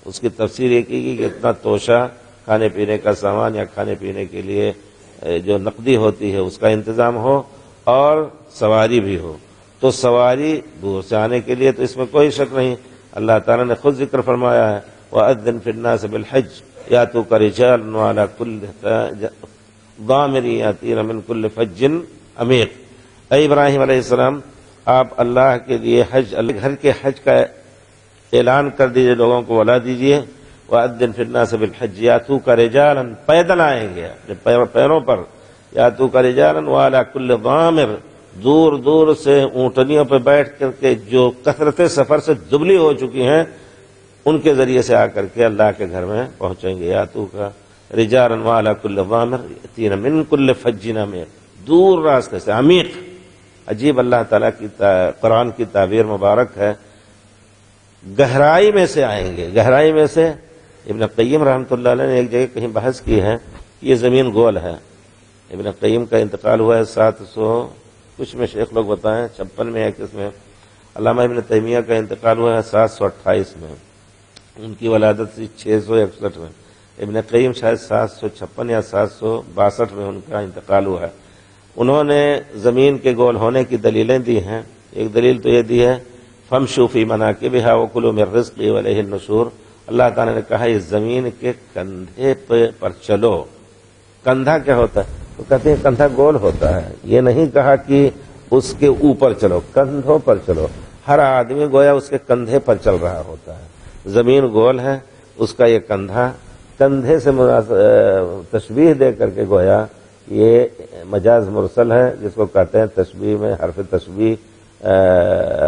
اس کی تفسیر یہ کی کہ اتنا توشہ، کھانے پینے کا سامان یا کھانے پینے کے لیے جو نقدی ہوتی ہے اس کا انتظام ہو، اور سواری بھی ہو۔ تو سواری دور سے آنے کے لیے تو اس میں کوئی شک نہیں، اللہ تعالیٰ نے خود ذکر فرمایا ہے، وَأَذِّنْ فِي النَّاسِ بِالْحَجِّ يَأْتُوكَ رِجَالًا وَعَلَىٰ كُلِّ ضَامِرٍ يَأْتِينَ مِنْ كُلِّ فَجٍّ عَمِيقٍ۔ اے ابراہیم علیہ السلام، آپ اللہ کے لیے گھر کے حج کا اعلان کر دیجئے، لوگوں کو وعدہ دیجئے وَأَذِّنْ فِي النَّاسِ بِالْحَجِّ يَأْتُوكَ رِجَالًا، پیدل آئیں گے اپنے پیروں پر، یَأْتُوکَ رِجَالًا وَعَلَىٰ كُلِّ ضَامِرٍ، دور دور سے اونٹنیوں پہ بیٹھ کر کے جو کثرت سفر سے دبلی ہو چکی ہیں ان کے ذریعے سے آ کر کے اللہ کے گھر میں پہنچیں گے. یَأْتُوکَ رِجَالًا وَعَلَىٰ كُلِّ ضَامِرٍ يَأْتِينَ مِن كُلِّ فَجٍّ عَمِيقٍ، دور راستے سے، عمیق. عجیب اللہ تعالیٰ کی قرآن کی تعبیر مبارک ہے. گہرائی میں سے آئیں گے، گہرائی میں سے. ابن قیم رحمۃ اللہ علیہ نے ایک جگہ کہیں بحث کی ہے کہ یہ زمین گول ہے. ابن قیم کا انتقال ہوا ہے 700 کچھ میں، شیخ لوگ بتائیں 56 میں یا کس میں. علامہ ابن تیمیہ کا انتقال ہوا ہے 728 میں، ان کی ولادت تھی 661 میں. ابن قیم شاید 756 یا 762 میں ان کا انتقال ہوا ہے. انہوں نے زمین کے گول ہونے کی دلیلیں دی ہیں. ایک دلیل تو یہ دی ہے فَامْشُوا فِي مَنَاكِبِهَا وَكُلُوا مِن رِّزْقِهِ وَإِلَيْهِ النُّشُورُ، اللہ تعالیٰ نے کہا اس زمین کے کندھے پر چلو. کندھا کیا ہوتا ہے؟ تو کہتے ہیں کندھا گول ہوتا ہے. یہ نہیں کہا کہ اس کے اوپر چلو، کندھوں پر چلو. ہر آدمی گویا اس کے کندھے پر چل رہا ہوتا ہے. زمین گول ہے، اس کا یہ کندھا، کندھے سے تشبیہ دے کر کے گویا یہ مجاز مرسل ہے، جس کو کہتے ہیں تشبیہ میں حرف تشبیہ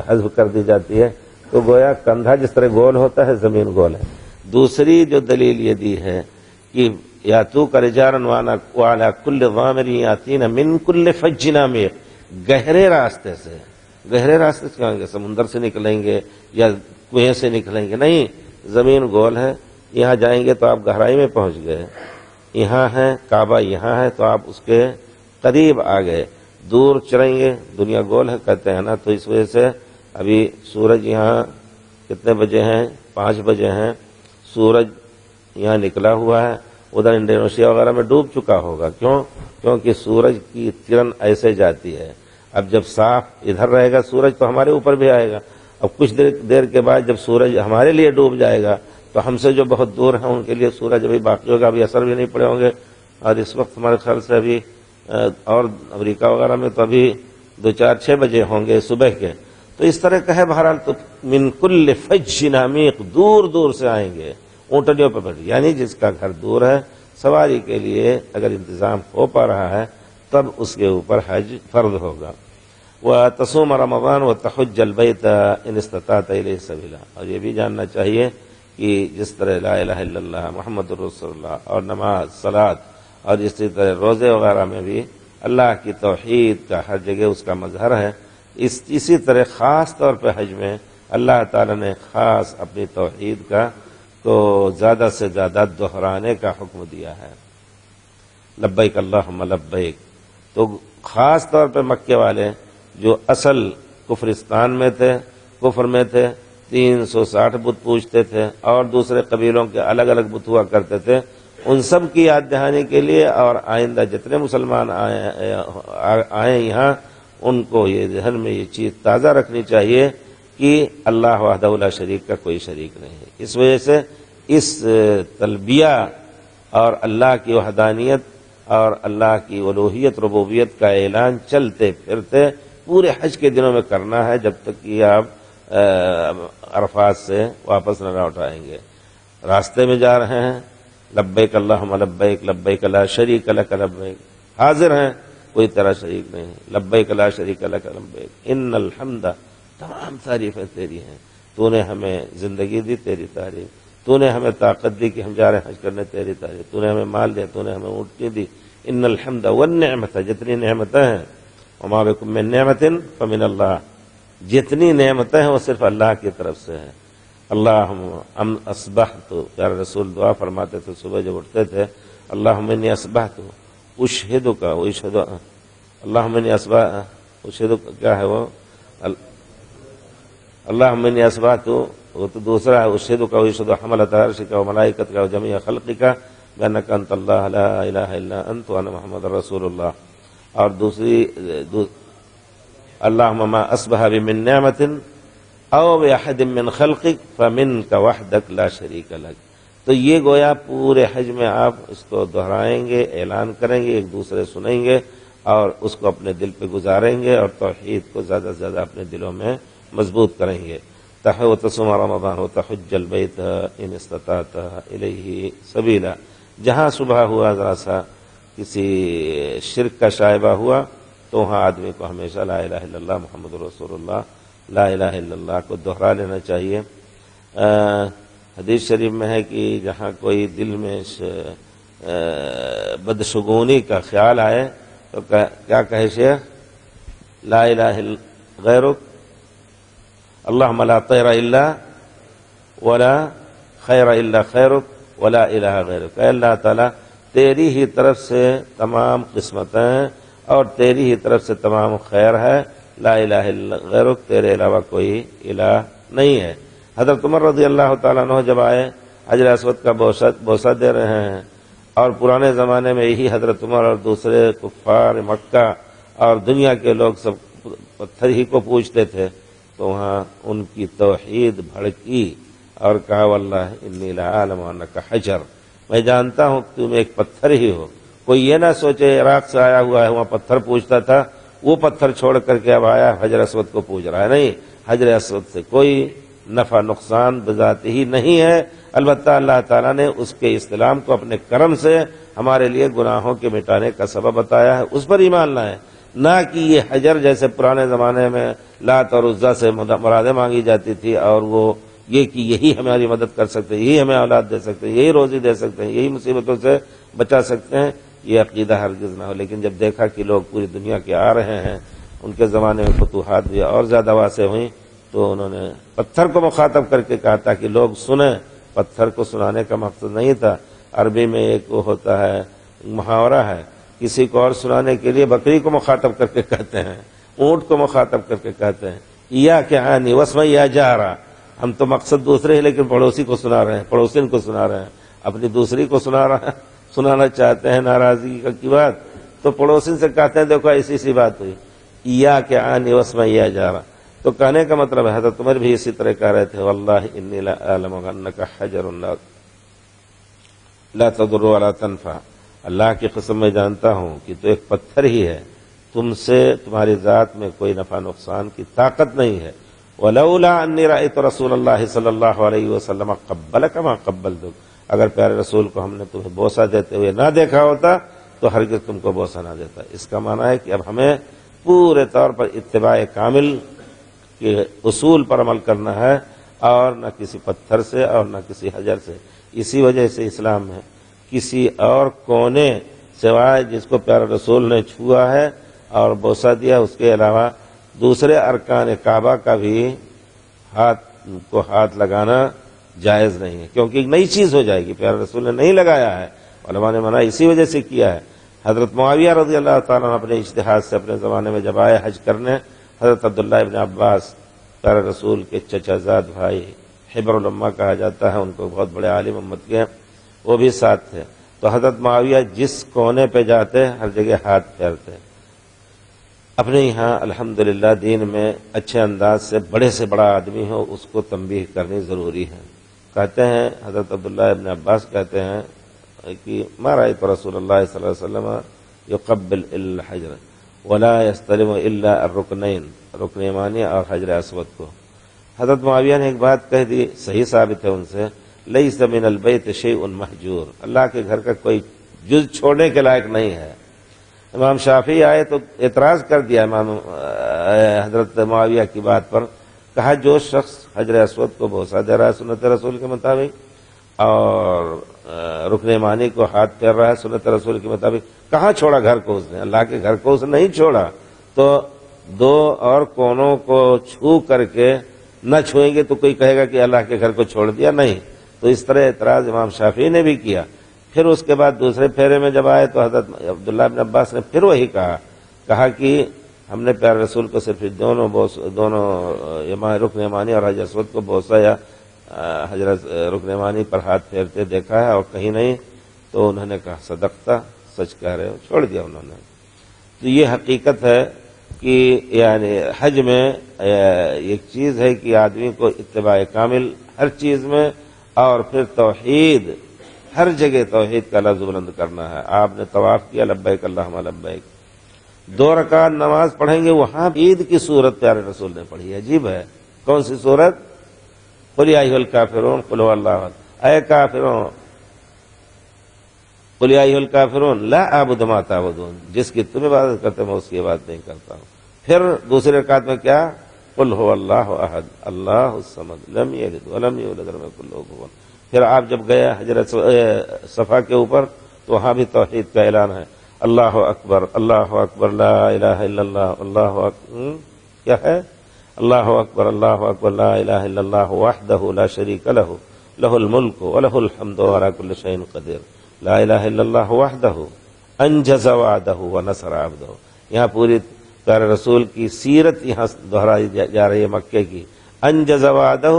حذف کر دی جاتی ہے. تو گویا کندھا جس طرح گول ہوتا ہے زمین گول ہے. دوسری جو دلیل یہ دی ہے کہ یاتوک رجالا وعلی کل ضامر یاتین من کل فج عمیق، گہرے راستے سے. گہرے راستے سے آئیں گے، سمندر سے نکلیں گے یا کنویں سے نکلیں گے، نہیں، زمین گول ہے. یہاں جائیں گے تو آپ گہرائی میں پہنچ گئے. یہاں ہے کعبہ، یہاں ہے تو آپ اس کے قریب آ گئے. دور چلیں گے، دنیا گول ہے کہتے ہیں نا، تو اس وجہ سے ابھی سورج یہاں کتنے بجے ہیں؟ 5 بجے ہیں. سورج یہاں نکلا ہوا ہے، ادھر انڈونیشیا وغیرہ میں ڈوب چکا ہوگا. کیوں؟ کیونکہ سورج کی کرن ایسے جاتی ہے. اب جب صاف ادھر رہے گا سورج تو ہمارے اوپر بھی آئے گا. اب کچھ دیر کے بعد جب سورج ہمارے لیے ڈوب جائے گا تو ہم سے جو بہت دور ہیں ان کے لیے سورج ابھی باقی ہوگا، ابھی اثر بھی نہیں پڑے ہوں گے. اور اس وقت ہمارے خیال سے ابھی اور امریکہ وغیرہ میں تو ابھی 2-4-6 بجے ہوں گے صبح کے. تو اس طرح کا ہے. بہرحال تو من کل فج عمیق، دور دور سے آئیں گے اونٹنیوں پہ بیٹھ، یعنی جس کا گھر دور ہے سواری کے لیے اگر انتظام ہو پا رہا ہے تب اس کے اوپر حج فرض ہوگا. وَتَصُومَ رَمَضَانَ وَتَحُجَّ الْبَيْتَ إِنِ اسْتَطَعْتَ إِلَيْهِ سَبِيلًا. اور یہ بھی جاننا چاہیے کہ جس طرح لا الہ الا اللہ محمد الرسول اللہ اور نماز، صلاۃ اور اسی طرح روزے وغیرہ میں بھی اللہ کی توحید کا ہر جگہ اس کا مظہر ہے، اسی طرح خاص طور پہ حج میں اللہ تعالی نے خاص اپنی توحید کا کو زیادہ سے زیادہ دہرانے کا حکم دیا ہے. لبیک اللہم لبیک. تو خاص طور پہ مکے والے جو اصل کفرستان میں تھے، کفر میں تھے، 360 بت پوجتے تھے اور دوسرے قبیلوں کے الگ الگ بت ہوا کرتے تھے، ان سب کی یاد دہانی کے لیے اور آئندہ جتنے مسلمان آئیں یہاں ان کو یہ ذہن میں یہ چیز تازہ رکھنی چاہیے کہ اللہ وحدہ لا شریک کا کوئی شریک نہیں ہے. اس وجہ سے اس تلبیہ اور اللہ کی وحدانیت اور اللہ کی الوہیت ربوبیت کا اعلان چلتے پھرتے پورے حج کے دنوں میں کرنا ہے، جب تک کہ آپ عرفات سے واپس نہ لوٹ آئیں گے. راستے میں جا رہے ہیں، لبیک اللہم لبیک لبیک لا شریک لک لبیک، حاضر ہیں، کوئی تیرا شریک نہیں، لبیک لا شریک لک لبیک ان الحمد، تمام تعریفیں تیری ہیں. تو نے ہمیں زندگی دی، تیری تعریف. تو نے ہمیں طاقت دی کہ ہم جا رہے ہیں حج کرنے، تیری تعریف. تو نے ہمیں مال دیا، تو نے ہمیں اونٹنی دی. ان الحمد والنعمت، جتنی نعمتیں ہیں، وما بکم من نعمت فمن اللہ، جتنی نعمتیں ہیں وہ صرف اللہ کی طرف سے ہیں. اللہم اصبحت، پیارے رسول دعا فرماتے تھے صبح جب اٹھتے تھے، اللہم انی اصبحت اشہدک واشہد، اللہم انی اصبحت اشہدک، کیا ہے وہ؟ اللہم انی اصبحت، وہ تو دوسرا ہے، اشہدک واشہد حملۃ عرشک وملائکتک وجمیع خلقک بانک انت اللہ لا الہ الا انت وانا محمد رسول اللہ. اور دوسری اللہم ما اصبح بمن نعمت او باحد من خلقک فمنک وحدک لا شریک لک. تو یہ گویا پورے حج میں آپ اس کو دہرائیں گے، اعلان کریں گے، ایک دوسرے سنیں گے اور اس کو اپنے دل پہ گزاریں گے اور توحید کو زیادہ سے زیادہ اپنے دلوں میں مضبوط کریں گے. وتصوم رمضان وتحج البیت ان استطعت الیہ سبیلا. جہاں صبح ہوا ذرا سا کسی شرک کا شائبہ ہوا تو وہاں آدمی کو ہمیشہ لا الہ الا اللہ محمد رسول اللہ لا الہ الا اللہ کو دوہرا لینا چاہیے. حدیث شریف میں ہے کہ جہاں کوئی دل میں بدشگونی کا خیال آئے تو کیا کہے شیخ؟ لا الہ الا غیرک اللہم لا طیر الا ولا خیر الا خیرک ولا الہ غیرک. اے اللہ تعالیٰ تیری ہی طرف سے تمام قسمتیں اور تیری ہی طرف سے تمام خیر ہے، لا الہ الا غیرک، تیرے علاوہ کوئی الہ نہیں ہے. حضرت عمر رضی اللہ تعالیٰ عنہ جب آئے حجر اسود کا بوسہ دے رہے ہیں، اور پرانے زمانے میں یہی حضرت عمر اور دوسرے کفار مکہ اور دنیا کے لوگ سب پتھر ہی کو پوجتے تھے، تو وہاں ان کی توحید بھڑکی اور کہا واللہ انی لعالم انک حجر، میں جانتا ہوں کہ تم ایک پتھر ہی ہو. کوئی یہ نہ سوچے عراق سے آیا ہوا ہے وہاں پتھر پوجتا تھا، وہ پتھر چھوڑ کر کے اب آیا حجر اسود کو پوج رہا ہے. نہیں، حجر اسود سے کوئی نفع نقصان بذات ہی نہیں ہے، البتہ اللہ تعالیٰ نے اس کے استلام کو اپنے کرم سے ہمارے لیے گناہوں کے مٹانے کا سبب بتایا ہے. اس پر ایمان لائیں، نہ کہ یہ حجر جیسے پرانے زمانے میں لات اور عزا سے مرادیں مانگی جاتی تھی، اور وہ یہ کہ یہی ہماری مدد کر سکتے ہیں، یہی ہمیں اولاد دے سکتے ہیں، یہی روزی دے سکتے ہیں، یہی مصیبتوں سے بچا سکتے ہیں، یہ عقیدہ ہرگز نہ ہو. لیکن جب دیکھا کہ لوگ پوری دنیا کے آ رہے ہیں، ان کے زمانے میں فتوحات بھی اور زیادہ واسع ہوئیں، تو انہوں نے پتھر کو مخاطب کر کے کہا تھا کہ لوگ سنیں. پتھر کو سنانے کا مقصد نہیں تھا. عربی میں ایک وہ ہوتا ہے محاورہ ہے، کسی کو اور سنانے کے لیے بکری کو مخاطب کر کے کہتے ہیں، اونٹ کو مخاطب کر کے کہتے ہیں یا کہ آنی وسم یا جا رہا. ہم تو مقصد دوسرے ہیں لیکن پڑوسی کو سنا رہے ہیں، پڑوسین کو سنا رہے ہیں، اپنی دوسری کو سنانا چاہتے ہیں ناراضگی کی بات، تو پڑوسین سے کہتے ہیں دیکھو ایسی سی بات ہوئی یا کہ آنی وسم یا جا رہا. تو کہنے کا مطلب ہے حضرت عمر بھی اسی طرح کہہ رہے تھے واللہ انی لأعلم انک حجر لا تضر ولا تنفع. اللہ کی قسم میں جانتا ہوں کہ تو ایک پتھر ہی ہے، تم سے تمہاری ذات میں کوئی نفع نقصان کی طاقت نہیں ہے. ولولا انی رأیت رسول اللہ صلی اللہ علیہ وسلم قبلک ما قبلتک، اگر پیارے رسول کو ہم نے تمہیں بوسہ دیتے ہوئے نہ دیکھا ہوتا تو ہرگز تم کو بوسہ نہ دیتا. اس کا معنی ہے کہ اب ہمیں پورے طور پر اتباع کامل کے اصول پر عمل کرنا ہے، اور نہ کسی پتھر سے اور نہ کسی حجر سے. اسی وجہ سے اسلام میں کسی اور کونے سوائے جس کو پیارے رسول نے چھوا ہے اور بوسہ دیا، اس کے علاوہ دوسرے ارکان کعبہ کا بھی ہاتھ لگانا جائز نہیں ہے، کیونکہ ایک نئی چیز ہو جائے گی. پیارے رسول نے نہیں لگایا ہے، علماء نے منع اسی وجہ سے کیا ہے. حضرت معاویہ رضی اللہ تعالیٰ عنہ اپنے اجتہاد سے اپنے زمانے میں جب آئے حج کرنے، حضرت عبداللہ ابن عباس پیارے رسول کے چچا زاد بھائی، حبر الامہ کہا جاتا ہے ان کو، بہت بڑے عالم امت کے، وہ بھی ساتھ تھے. تو حضرت معاویہ جس کونے پہ جاتے ہر جگہ ہاتھ پھیرتے. اپنے یہاں الحمدللہ دین میں اچھے انداز سے بڑا آدمی ہو اس کو تنبیہ کرنی ضروری ہے. کہتے ہیں حضرت عبداللہ ابن عباس کہتے ہیں کہ ما رأیت رسول اللہ صلی اللہ علیہ وسلم یقبل الحجر ولا یستلم الا الرکنین، رکن یمانی اور حجر اسود کو. حضرت معاویہ نے ایک بات کہہ دی، صحیح ثابت ہے ان سے، لیس من البیت شیء محجور، اللہ کے گھر کا کوئی جز چھوڑنے کے لائق نہیں ہے. امام شافعی آئے تو اعتراض کر دیا امام حضرت معاویہ کی بات پر، کہا جو شخص حجر اسود کو بوسہ دے رہا ہے سنت رسول کے مطابق اور رکن یمانی کو ہاتھ پھیر رہا ہے سنت رسول کے مطابق، کہاں چھوڑا گھر کو اس نے؟ اللہ کے گھر کو اس نے نہیں چھوڑا. تو دو اور کونوں کو چھو کر کے نہ چھوئیں گے تو کوئی کہے گا کہ اللہ کے گھر کو چھوڑ دیا؟ نہیں. تو اس طرح اعتراض امام شافعی نے بھی کیا. پھر اس کے بعد دوسرے پھیرے میں جب آئے تو حضرت عبداللہ بن عباس نے پھر وہی کہا کہ ہم نے پیارے رسول کو صرف دونوں رکن یمانی اور حجر اسود کو بوسہ یا رکن یمانی پر ہاتھ پھیرتے دیکھا ہے اور کہیں نہیں. تو انہوں نے کہا صدقتا، سچ کہہ رہے ہو، چھوڑ دیا انہوں نے. تو یہ حقیقت ہے کہ یعنی حج میں ایک چیز ہے کہ آدمی کو اتباع کامل ہر چیز میں، اور پھر توحید، ہر جگہ توحید کا لفظ بلند کرنا ہے. آپ نے طواف کیا لبیک اللہم لبیک، 2 رکعت نماز پڑھیں گے، وہاں عید کی صورت پیارے رسول نے پڑھی. عجیب ہے، کون سی صورت؟ قل یا ایھا الکافرون قل هو اللہ احد، اے کافرون قل یا ایھا الکافرون لا اعبد ما تعبدون، جس کی تم عبادت کرتے میں اس کی عبادت نہیں کرتا ہوں۔ پھر دوسری رکعت میں کیا؟ قل هو اللہ احد اللہ الصمد لم یلد ولم یولد ولم یکن له کفوا۔ پھر آپ جب گئے حجر صفا کے اوپر تو وہاں بھی توحید کا اعلان ہے، اللہ اکبر لا الہ الا اللہ، اللہ اکبر کیا ہے؟ اللہ اکبر لا الہ الا اللہ وحدہ لا شریک لہ لہ الملک ولہ الحمد وعلی کل شیء قدیر، لا الہ الا اللہ وحدہ انجز وعدہ ونصر عبدہ۔ یہاں پوری پیارے رسول کی سیرت یہاں دہرائی جا رہی ہے مکے کی، انجز وعدہ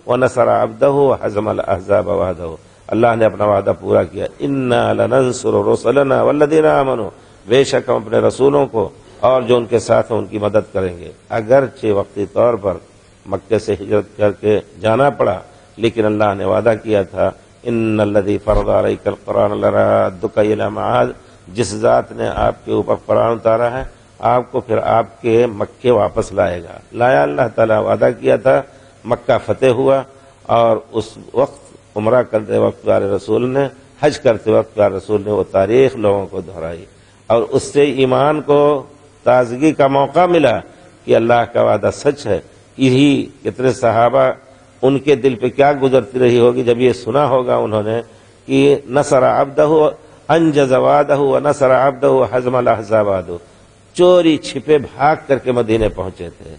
ونصر عبدہ وحزم الاحزاب وحدہ، اللہ نے اپنا وعدہ پورا کیا، انا لننصر رسلنا والذین آمنوا، بے شک ہم اپنے رسولوں کو اور جو ان کے ساتھ ہیں ان کی مدد کریں گے۔ اگرچہ وقتی طور پر مکے سے ہجرت کر کے جانا پڑا، لیکن اللہ نے وعدہ کیا تھا ان الذی فرض علیک القرآن لرادک الی معاد، جس ذات نے آپ کے اوپر قرآن اتارا ہے آپ کو پھر آپ کے مکے واپس لائے گا۔ لایا اللہ تعالیٰ، وعدہ کیا تھا، مکہ فتح ہوا، اور اس وقت عمرہ کرتے وقت پیارے رسول نے، حج کرتے وقت پیارے رسول نے وہ تاریخ لوگوں کو دہرائی، اور اس سے ایمان کو تازگی کا موقع ملا کہ اللہ کا وعدہ سچ ہے۔ یہی کتنے صحابہ ان کے دل پہ کیا گزرتی رہی ہوگی جب یہ سنا ہوگا انہوں نے کہ نصر عبدہ انجز وعدہ ونصر عبدہ حزم الاحزاب وعدہ، چوری چھپے بھاگ کر کے مدینے پہنچے تھے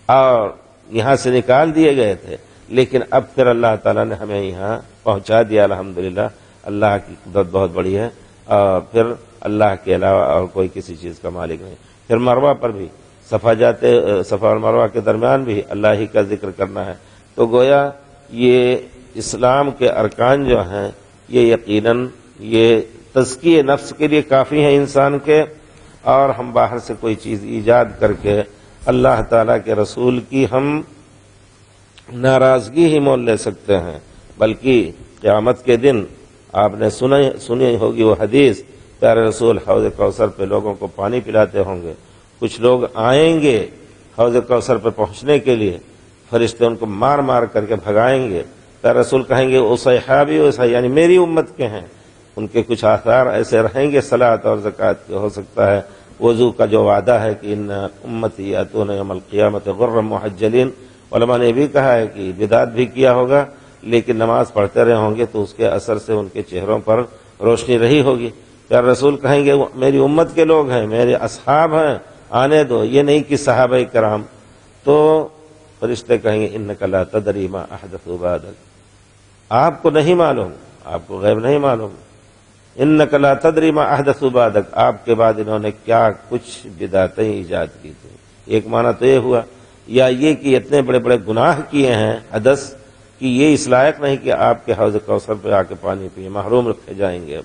اور یہاں سے نکال دیے گئے تھے، لیکن اب پھر اللہ تعالیٰ نے ہمیں یہاں پہنچا دیا، الحمدللہ۔ اللہ کی قدرت بہت بڑی ہے، اور پھر اللہ کے علاوہ اور کوئی کسی چیز کا مالک نہیں۔ پھر مروہ پر بھی صفا اور مروہ کے درمیان بھی اللہ ہی کا ذکر کرنا ہے، تو گویا یہ اسلام کے ارکان جو ہیں یہ یقیناً یہ تزکیہ نفس کے لیے کافی ہیں انسان کے، اور ہم باہر سے کوئی چیز ایجاد کر کے اللہ تعالیٰ کے رسول کی ہم ناراضگی ہی مول لے سکتے ہیں، بلکہ قیامت کے دن آپ نے سنی ہوگی وہ حدیث، پیارے رسول حوض کوثر پہ لوگوں کو پانی پلاتے ہوں گے، کچھ لوگ آئیں گے حوض کوثر پہ پہنچنے کے لیے، فرشتے ان کو مار مار کر کے بھگائیں گے، پیارے رسول کہیں گے وہ صحابی یعنی میری امت کے ہیں، ان کے کچھ آثار ایسے رہیں گے صلاۃ اور زکوٰۃ کے، ہو سکتا ہے وضو کا جو وعدہ ہے کہ ان امتی یاتون یوم القیامت غرا محجلین، علماء نے بھی کہا ہے کہ بدعت بھی کیا ہوگا لیکن نماز پڑھتے رہے ہوں گے تو اس کے اثر سے ان کے چہروں پر روشنی رہی ہوگی۔ پیارے رسول کہیں گے میری امت کے لوگ ہیں، میرے اصحاب ہیں، آنے دو، یہ نہیں کہ صحابہ کرام۔ تو فرشتے کہیں گے انک لا تدری ما احدثوا بعدک، آپ کو نہیں معلوم، آپ کو غیب نہیں معلوم، انک لا تدری ما احدثوا بعدک، آپ کے بعد انہوں نے کیا کچھ بدعتیں ایجاد کی تھی۔ ایک معنی تو یہ ہوا، یا یہ کہ اتنے بڑے بڑے گناہ کیے ہیں حدث کہ یہ اس لائق نہیں کہ آپ کے حوض کوثر پہ آ کے پانی پیے، محروم رکھے جائیں گے۔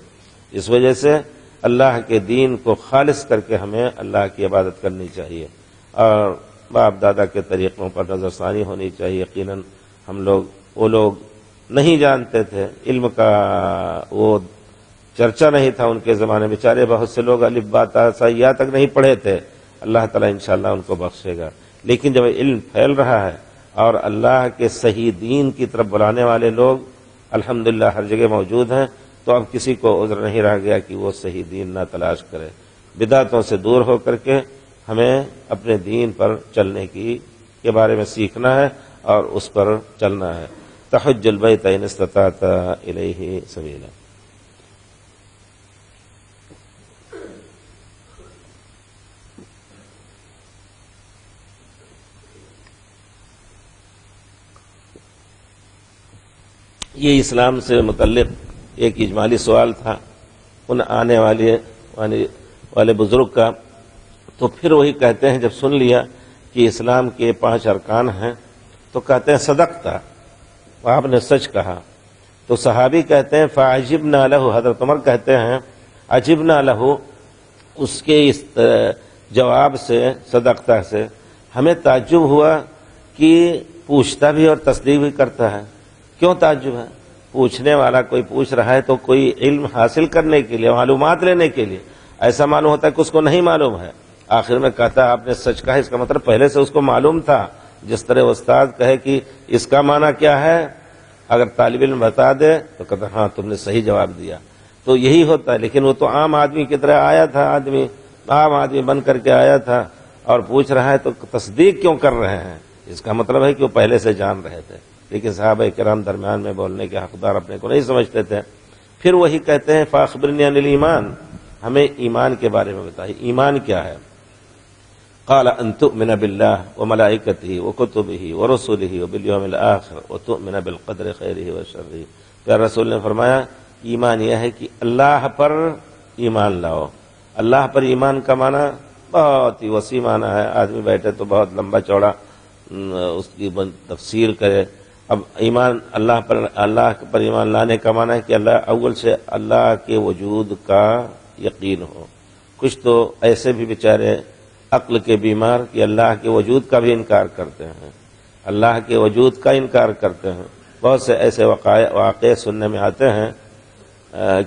اس وجہ سے اللہ کے دین کو خالص کر کے ہمیں اللہ کی عبادت کرنی چاہیے، اور باپ دادا کے طریقوں پر نظر ثانی ہونی چاہیے۔ یقیناً ہم لوگ وہ لوگ نہیں جانتے تھے، علم کا وہ چرچا نہیں تھا ان کے زمانے میں، بیچارے بہت سے لوگ الف با تا سا یا تک نہیں پڑھے تھے، اللہ تعالیٰ انشاءاللہ ان کو بخشے گا۔ لیکن جب علم پھیل رہا ہے اور اللہ کے صحیح دین کی طرف بلانے والے لوگ الحمدللہ ہر جگہ موجود ہیں، تو اب کسی کو عذر نہیں رہ گیا کہ وہ صحیح دین نہ تلاش کرے۔ بدعتوں سے دور ہو کر کے ہمیں اپنے دین پر چلنے کے بارے میں سیکھنا ہے اور اس پر چلنا ہے۔ تحج البیت ان استطعت الیہ سبیلا۔ یہ اسلام سے متعلق ایک اجمالی سوال تھا ان آنے والے بزرگ کا، تو پھر وہی کہتے ہیں جب سن لیا کہ اسلام کے 5 ارکان ہیں تو کہتے ہیں صدقتا، آپ نے سچ کہا۔ تو صحابی کہتے ہیں فعجبنا لہ، حضرت عمر کہتے ہیں عجبنا لہ، اس کے اس جواب سے صدقتا سے ہمیں تعجب ہوا کہ پوچھتا بھی اور تصدیق بھی کرتا ہے۔ کیوں تعجب ہے؟ پوچھنے والا کوئی پوچھ رہا ہے تو کوئی علم حاصل کرنے کے لیے، معلومات لینے کے لیے، ایسا معلوم ہوتا ہے کہ اس کو نہیں معلوم ہے۔ آخر میں کہتا ہے آپ نے سچ کہا، اس کا مطلب پہلے سے اس کو معلوم تھا جس طرح استاد کہے کہ اس کا معنی کیا ہے، اگر طالب علم بتا دے تو کہتا ہاں تم نے صحیح جواب دیا، تو یہی ہوتا ہے۔ لیکن وہ تو عام آدمی کی طرح آیا تھا، عام آدمی بن کر کے آیا تھا اور پوچھ رہا ہے، تو تصدیق کیوں کر رہے ہیں؟ اس کا مطلب ہے کہ وہ پہلے سے جان رہے تھے، لیکن صحابہ کرام درمیان میں بولنے کے حقدار اپنے کو نہیں سمجھتے تھے۔ پھر وہی کہتے ہیں فاخبرنی عن الایمان، ہمیں ایمان کے بارے میں بتائیے، ایمان کیا ہے؟ قال ان تؤمن باللہ وملائکتہ وکتبہ ورسلہ وبالیوم الآخر وتؤمن بالقدر خیرہ وشرہ۔ پیارے رسول نے فرمایا ایمان یہ ہے کہ اللہ پر ایمان لاؤ۔ اللہ پر ایمان کا معنی بہت ہی وسیع معنی ہے، آدمی بیٹھے تو بہت لمبا چوڑا اس کی تفسیر کرے۔ اب ایمان اللہ پر ایمان لانے کا معنی ہے کہ اللہ اول سے اللہ کے وجود کا یقین ہو۔ کچھ تو ایسے بھی بیچارے عقل کے بیمار کہ اللہ کے وجود کا بھی انکار کرتے ہیں، اللہ کے وجود کا انکار کرتے ہیں۔ بہت سے ایسے واقعے سننے میں آتے ہیں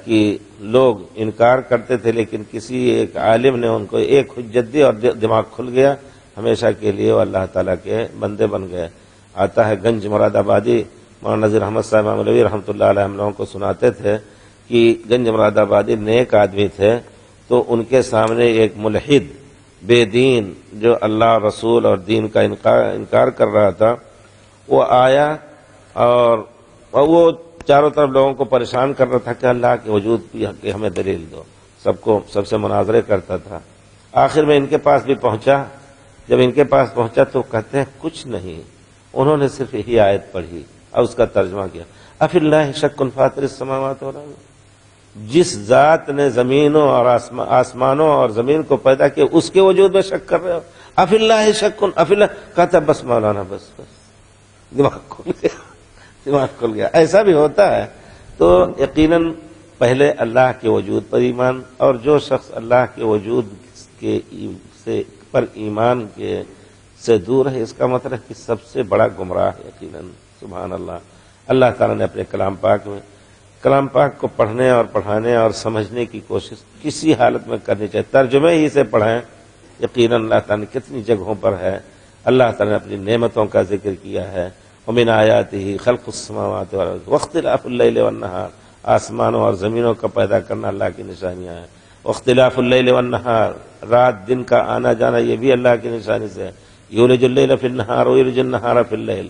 کہ لوگ انکار کرتے تھے، لیکن کسی ایک عالم نے ان کو ایک حجت دی اور دماغ کھل گیا، ہمیشہ کے لیے وہ اللہ تعالیٰ کے بندے بن گئے۔ آتا ہے گنج مراد آبادی، مولانا نذیر احمد صاحب مولوی رحمۃ اللہ علیہ ہم لوگوں کو سناتے تھے کہ گنج مراد آبادی نیک آدمی تھے، تو ان کے سامنے ایک ملحد بے دین جو اللہ رسول اور دین کا انکار کر رہا تھا، وہ آیا اور وہ چاروں طرف لوگوں کو پریشان کر رہا تھا کہ اللہ کے وجود کی ہمیں دلیل دو، سب سے مناظرے کرتا تھا۔ آخر میں ان کے پاس بھی پہنچا، جب ان کے پاس پہنچا تو کہتے ہیں کچھ نہیں، انہوں نے صرف یہی آیت پڑھی اور اس کا ترجمہ کیا، افی اللہ شک فاطر السماوات والارض، جس ذات نے زمینوں اور آسمانوں اور زمین کو پیدا کیا اس کے وجود میں شک کر رہے ہو، افی اللہ شک، افی اللہ کہتا بس مولانا بس دماغ کھل گیا۔ ایسا بھی ہوتا ہے۔ تو یقیناً پہلے اللہ کے وجود پر ایمان، اور جو شخص اللہ کے وجود پر ایمان سے دور ہے، اس کا مطلب کہ سب سے بڑا گمراہ ہے یقیناً۔ سبحان اللہ۔ اللہ تعالیٰ نے اپنے کلام پاک کو پڑھنے اور پڑھانے اور سمجھنے کی کوشش کسی حالت میں کرنی چاہیے، ترجمے ہی سے پڑھیں۔ یقیناً اللہ تعالیٰ نے کتنی جگہوں پر ہے، اللہ تعالیٰ نے اپنی نعمتوں کا ذکر کیا ہے، ومن آیاتہ خلق السماوات والارض واختلاف اللیل والنہار، آسمانوں اور زمینوں کا پیدا کرنا اللہ کی نشانیاں ہیں، واختلاف اللیل والنہار، رات دن کا آنا جانا یہ بھی اللہ کی نشانی سے ہے، یولج اللیل فی النہار ویولج النہار فی اللیل۔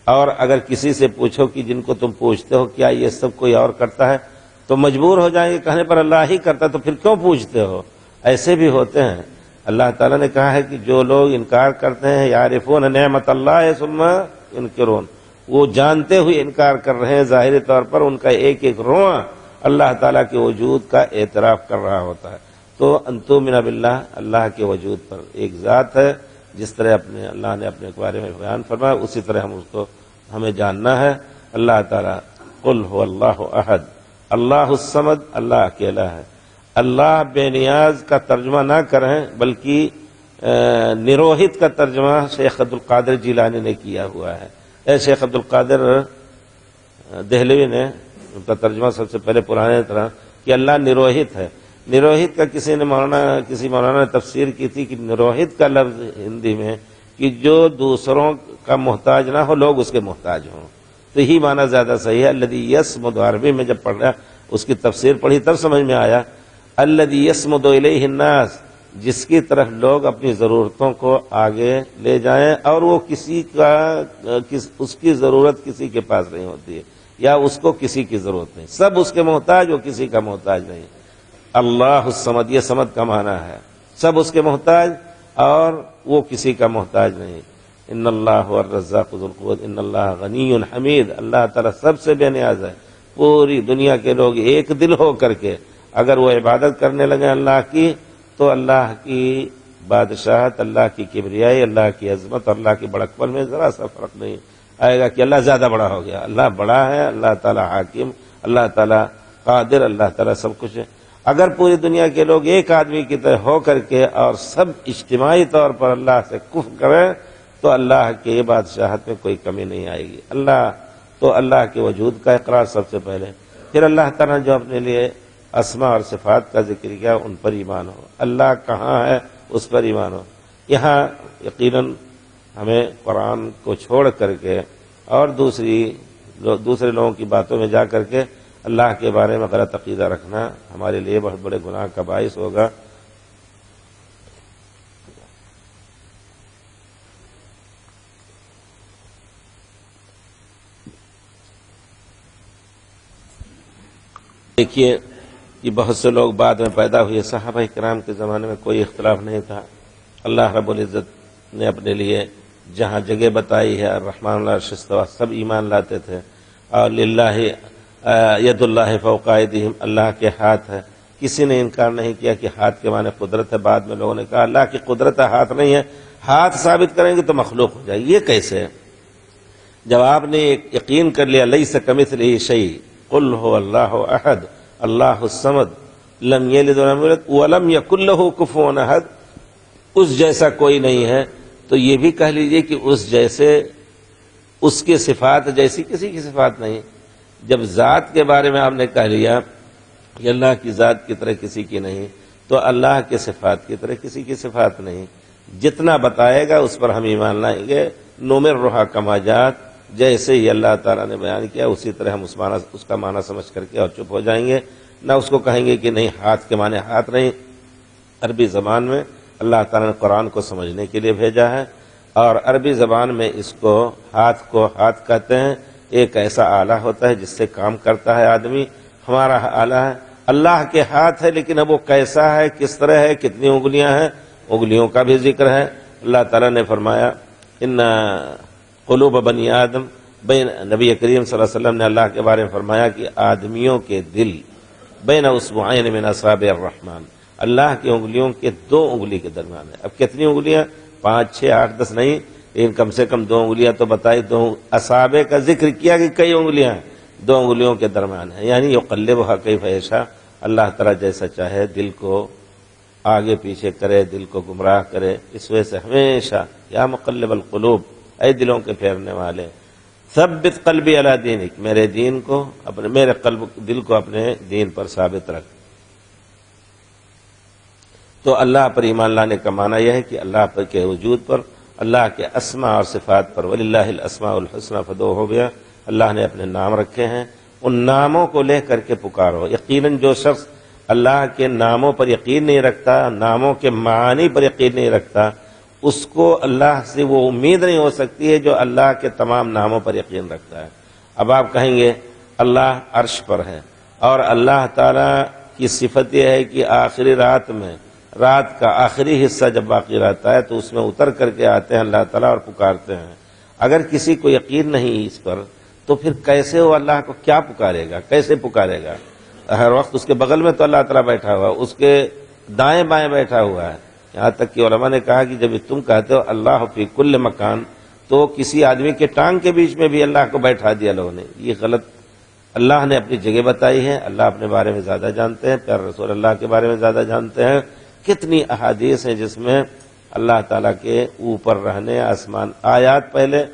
اور اگر کسی سے پوچھو کہ جن کو تم پوچھتے ہو کیا یہ سب کوئی اور کرتا ہے، تو مجبور ہو جائیں گے کہنے پر اللہ ہی کرتا، تو پھر کیوں پوچھتے ہو؟ ایسے بھی ہوتے ہیں۔ اللہ تعالیٰ نے کہا ہے کہ جو لوگ انکار کرتے ہیں یعرفون نعمت اللہ ثم ینکرون، وہ جانتے ہوئے انکار کر رہے ہیں، ظاہری طور پر ان کا ایک ایک رواں اللہ تعالیٰ کے وجود کا اعتراف کر رہا ہوتا ہے۔ تو ان تؤمن باللہ، اللہ کے وجود پر ایک ذات ہے، جس طرح اللہ نے اپنے بارے میں بیان فرمایا اسی طرح ہمیں جاننا ہے۔ اللہ تعالیٰ قل هو اللہ احد اللہ الصمد، اللہ اکیلا ہے۔ اللہ بے نیاز کا ترجمہ نہ کریں، بلکہ نروہت کا ترجمہ شیخ عبد القادر جیلانی نے کیا ہوا ہے۔ شیخ عبد القادر دہلوی نے ان کا ترجمہ سب سے پہلے پرانے طرح کہ اللہ نروہت ہے۔ نروہت کا کسی مولانا نے تفسیر کی تھی کہ نروہت کا لفظ ہندی میں کہ جو دوسروں کا محتاج نہ ہو، لوگ اس کے محتاج ہوں، تو یہی معنی زیادہ صحیح ہے۔ الذی یصمد، عربی میں جب پڑھ رہا اس کی تفسیر پڑھی تب سمجھ میں آیا، الذی یصمد الیہ الناس، جس کی طرف لوگ اپنی ضرورتوں کو آگے لے جائیں اور وہ اس کی ضرورت کسی کے پاس نہیں ہوتی ہے، یا اس کو کسی کی ضرورت نہیں، سب اس کے محتاج، وہ کسی کا محتاج نہیں۔ اللہ الصمد، یہ صمد کا معنی ہے، سب اس کے محتاج اور وہ کسی کا محتاج نہیں۔ ان اللہ هو الرزاق ذو القوت، ان اللہ غنی حمید، اللہ تعالیٰ سب سے بے نیاز ہے۔ پوری دنیا کے لوگ ایک دل ہو کر کے اگر وہ عبادت کرنے لگے اللہ کی، تو اللہ کی بادشاہت، اللہ کی کبریائی، اللہ کی عظمت اور اللہ کی بڑکپن میں ذرا سا فرق نہیں آئے گا کہ اللہ زیادہ بڑا ہو گیا۔ اللہ بڑا ہے، اللہ تعالیٰ حاکم، اللہ تعالیٰ قادر، اللہ تعالیٰ سب کچھ ہے۔ اگر پوری دنیا کے لوگ ایک آدمی کی طرح ہو کر کے اور سب اجتماعی طور پر اللہ سے کفر کریں، تو اللہ کے بادشاہت میں کوئی کمی نہیں آئے گی۔ اللہ کے وجود کا اقرار سب سے پہلے، پھر اللہ تعالیٰ جو اپنے لیے اسماء اور صفات کا ذکر کیا ان پر ایمان ہو، اللہ کہاں ہے اس پر ایمان ہو۔ یہاں یقیناً ہمیں قرآن کو چھوڑ کر کے اور دوسرے لوگوں کی باتوں میں جا کر کے اللہ کے بارے میں غلط عقیدہ رکھنا ہمارے لیے بہت بڑے گناہ کا باعث ہوگا۔ دیکھیے کہ بہت سے لوگ بعد میں پیدا ہوئے، صحابہ کرام کے زمانے میں کوئی اختلاف نہیں تھا، اللہ رب العزت نے اپنے لیے جہاں جگہ بتائی ہے الرحمن علی العرش استویٰ، سب ایمان لاتے تھے، اور للہ ید اللہ فوق ایدیہم، اللہ کے ہاتھ ہے، کسی نے انکار نہیں کیا کہ ہاتھ کے معنی قدرت ہے۔ بعد میں لوگوں نے کہا اللہ کی قدرت ہے، ہاتھ نہیں ہے، ہاتھ ثابت کریں گے تو مخلوق ہو جائے، یہ کیسے ہے؟ جب آپ نے یقین کر لیا لیس کمثلہ شیء قل هو اللہ احد اللہ الصمد لم یلد ولم یولد ولم یکن لہ کفوا احد، اس جیسا کوئی نہیں ہے، تو یہ بھی کہہ لیجئے کہ اس جیسے، اس کے صفات جیسی کسی کی صفات نہیں۔ جب ذات کے بارے میں آپ نے کہہ لیا کہ اللہ کی ذات کی طرح کسی کی نہیں، تو اللہ کے صفات کی طرح کسی کی صفات نہیں۔ جتنا بتائے گا اس پر ہم ایمان لائیں گے، نمرھا کما جات، جیسے ہی اللہ تعالیٰ نے بیان کیا اسی طرح ہم اس کا معنی سمجھ کر کے اور چپ ہو جائیں گے، نہ اس کو کہیں گے کہ نہیں ہاتھ کے معنی ہاتھ نہیں۔ عربی زبان میں اللہ تعالیٰ نے قرآن کو سمجھنے کے لیے بھیجا ہے، اور عربی زبان میں اس کو ہاتھ کہتے ہیں، ایک ایسا آلہ ہوتا ہے جس سے کام کرتا ہے آدمی، ہمارا آلہ ہے، اللہ کے ہاتھ ہے، لیکن اب وہ کیسا ہے، کس طرح ہے، کتنی انگلیاں ہیں، انگلیوں کا بھی ذکر ہے۔ اللہ تعالیٰ نے فرمایا ان قلوب بنی آدم، نبی کریم صلی اللہ علیہ وسلم نے اللہ کے بارے میں فرمایا کہ آدمیوں کے دل بین اصبعین من اصابع الرحمن، اللہ کی انگلیوں کے 2 انگلی کے درمیان ہے۔ اب کتنی انگلیاں؟ 5 6 8 10 نہیں، لیکن کم سے کم 2 انگلیاں تو بتائی، 2 اصابع کا ذکر کیا کہ کئی انگلیاں ہیں، 2 انگلیوں کے درمیان ہے، یعنی یقلبھا کیف یشاء، اللہ تعالیٰ جیسا چاہے دل کو آگے پیچھے کرے، دل کو گمراہ کرے۔ اس وجہ سے ہمیشہ یا مقلب القلوب، اے دلوں کے پھیرنے والے، ثبت قلبی علی دینک، میرے دین کو میرے دل کو اپنے دین پر ثابت رکھ۔ تو اللہ پر ایمان لانے کا معنی یہ ہے کہ اللہ پر کے وجود پر، اللہ کے اسماء اور صفات پر، وللہ الاسماء الحسنی فدعوہ ہو گیا، اللہ نے اپنے نام رکھے ہیں، ان ناموں کو لے کر کے پکارو۔ یقیناً جو شخص اللہ کے ناموں پر یقین نہیں رکھتا، ناموں کے معانی پر یقین نہیں رکھتا، اس کو اللہ سے وہ امید نہیں ہو سکتی ہے جو اللہ کے تمام ناموں پر یقین رکھتا ہے۔ اب آپ کہیں گے اللہ عرش پر ہے، اور اللہ تعالیٰ کی صفت یہ ہے کہ آخری رات میں، رات کا آخری حصہ جب باقی رہتا ہے تو اس میں اتر کر کے آتے ہیں اللہ تعالیٰ اور پکارتے ہیں۔ اگر کسی کو یقین نہیں اس پر تو پھر کیسے وہ اللہ کو کیا پکارے گا، کیسے پکارے گا؟ ہر وقت اس کے بغل میں تو اللہ تعالیٰ بیٹھا ہوا ہے، اس کے دائیں بائیں بیٹھا ہوا ہے، یہاں تک کہ علماء نے کہا کہ جب تم کہتے ہو اللہ فی کل مکان، تو کسی آدمی کے ٹانگ کے بیچ میں بھی اللہ کو بیٹھا دیا لوگوں نے، یہ غلط۔ اللہ نے اپنی جگہ بتائی ہے، اللہ اپنے بارے میں زیادہ جانتے ہیں، پیارے رسول اللہ کے بارے میں زیادہ جانتے ہیں۔ کتنی احادیث ہیں جس میں اللہ تعالیٰ کے اوپر رہنے، آسمان، آیات پہلے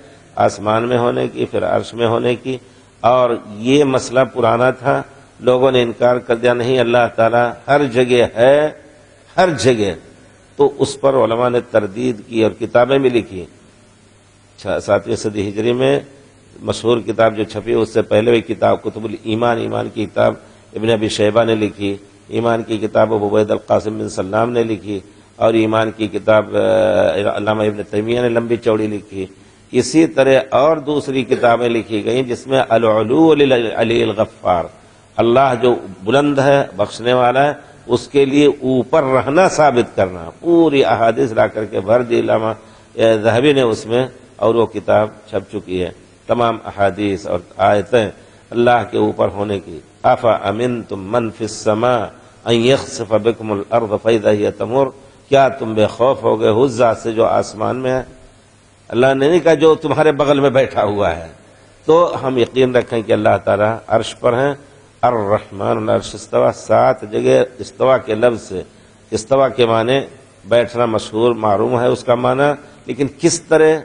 آسمان میں ہونے کی، پھر عرش میں ہونے کی، اور یہ مسئلہ پرانا تھا، لوگوں نے انکار کر دیا، نہیں اللہ تعالیٰ ہر جگہ ہے، ہر جگہ۔ تو اس پر علماء نے تردید کی اور کتابیں بھی لکھی۔ 7ویں صدی ہجری میں مشہور کتاب جو چھپی، اس سے پہلے بھی کتاب کتب الایمان، ایمان کی کتاب ابن ابی شیبہ نے لکھی، ایمان کی کتاب ابو عبید القاسم بن سلام نے لکھی، اور ایمان کی کتاب علامہ ابن تیمیہ نے لمبی چوڑی لکھی۔ اسی طرح اور دوسری کتابیں لکھی گئیں جس میں العلو للعلی الغفار، اللہ جو بلند ہے، بخشنے والا ہے، اس کے لیے اوپر رہنا ثابت کرنا، پوری احادیث لا کر کے بھر دی علامہ ذہبی نے اس میں، اور وہ کتاب چھپ چکی ہے، تمام احادیث اور آیتیں اللہ کے اوپر ہونے کی۔ افا امنتم من فی السماء ان یخسف بکم الارض فاذا ہی تمور، کیا تم بے خوف ہو گئے اس ذات سے جو آسمان میں ہے؟ اللہ نے نہیں کہا جو تمہارے بغل میں بیٹھا ہوا ہے۔ تو ہم یقین رکھیں کہ اللہ تعالیٰ عرش پر ہیں، الرحمن علی العرش استویٰ، 7 جگہ استوا کے لفظ سے، استوا کے معنی بیٹھنا مشہور معلوم ہے اس کا معنی، لیکن کس طرح،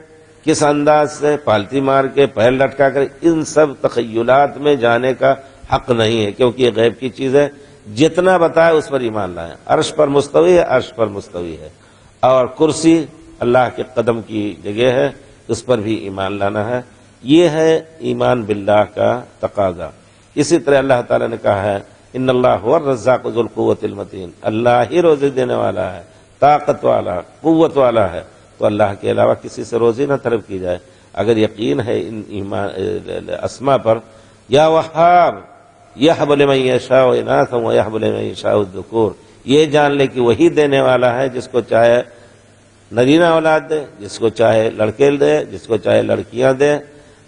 کس انداز سے، پالتی مار کے، پیر لٹکا کر، ان سب تخیلات میں جانے کا حق نہیں ہے، کیونکہ یہ غیب کی چیز ہے۔ جتنا بتائے اس پر ایمان لائیں۔ عرش پر مستوی ہے، عرش پر مستوی ہے، اور کرسی اللہ کے قدم کی جگہ ہے، اس پر بھی ایمان لانا ہے۔ یہ ہے ایمان باللہ کا تقاضا۔ اسی طرح اللہ تعالیٰ نے کہا ہے ان اللہ هو الرزاق ذو القوۃ المتین، اللہ ہی روزی دینے والا ہے، طاقت والا، قوت والا ہے، تو اللہ کے علاوہ کسی سے روزی نہ طلب کی جائے۔ اگر یقین ہے ان ایمان اسما پر، یا وہاب یہب لمن یشاء اناثا ویہب لمن یشاء الذکور، یہ جان لے کہ وہی دینے والا ہے جس کو چاہے نرینہ اولاد دے، جس کو چاہے لڑکے دے، جس کو چاہے لڑکیاں دے،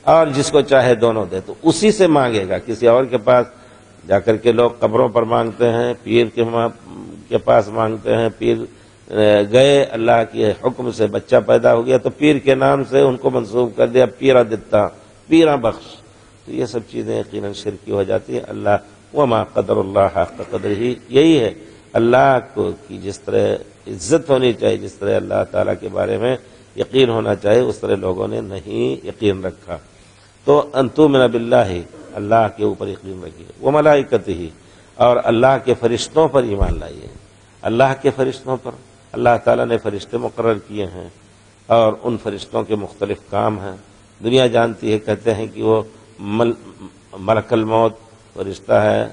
اور جس کو چاہے دونوں دے، تو اسی سے مانگے گا۔ کسی اور کے پاس جا کر کے لوگ قبروں پر مانگتے ہیں، پیر کے پاس مانگتے ہیں، پیر گئے، اللہ کے حکم سے بچہ پیدا ہو گیا تو پیر کے نام سے ان کو منسوب کر دیا، پیرا دتا، پیرا بخش، تو یہ سب چیزیں یقیناً شرکی ہو جاتی ہیں۔ اللہ وما قدر اللہ حق قدرہ، یہی ہے اللہ کو کی جس طرح عزت ہونی چاہیے، جس طرح اللہ تعالیٰ کے بارے میں یقین ہونا چاہیے، اس طرح لوگوں نے نہیں یقین رکھا۔ تو ان تؤمن باللہ، اللہ کے اوپر یقین رکھیے، وملائکتہ، اور اللہ کے فرشتوں پر ایمان لائیے۔ اللہ کے فرشتوں پر اللہ تعالیٰ نے فرشتے مقرر کیے ہیں، اور ان فرشتوں کے مختلف کام ہیں۔ دنیا جانتی ہے، کہتے ہیں کہ وہ ملک الموت فرشتہ ہے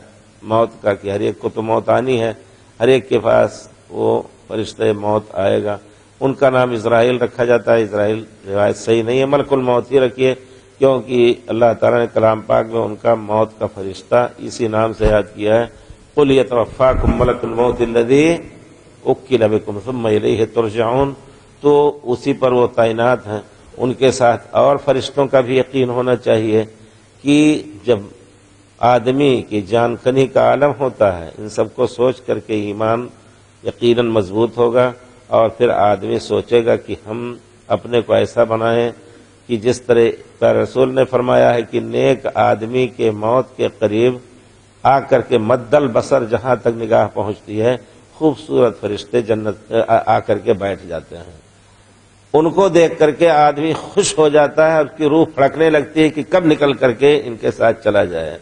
موت کا، کہ ہر ایک کو تو موت آنی ہے، ہر ایک کے پاس وہ فرشتہ موت آئے گا۔ ان کا نام اسرائیل رکھا جاتا ہے، اسرائیل روایت صحیح نہیں ہے، ملک الموت ہی رکھیے، کیونکہ اللہ تعالیٰ نے کلام پاک میں ان کا موت کا فرشتہ اسی نام سے یاد کیا ہے۔ قل یتوفاکم ملک الموت الذی وکل بکم ثم الیہ ترجعون، تو اسی پر وہ تعینات ہیں۔ ان کے ساتھ اور فرشتوں کا بھی یقین ہونا چاہیے کہ جب آدمی کی جان کنی کا عالم ہوتا ہے، ان سب کو سوچ کر کے ایمان یقیناً مضبوط ہوگا، اور پھر آدمی سوچے گا کہ ہم اپنے کو ایسا بنائیں کہ جس طرح پیارے رسول نے فرمایا ہے کہ نیک آدمی کے موت کے قریب آ کر کے مد البصر، جہاں تک نگاہ پہنچتی ہے، خوبصورت فرشتے جنت آ کر کے بیٹھ جاتے ہیں۔ ان کو دیکھ کر کے آدمی خوش ہو جاتا ہے، اس کی روح پھڑکنے لگتی ہے کہ کب نکل کر کے ان کے ساتھ چلا جائے۔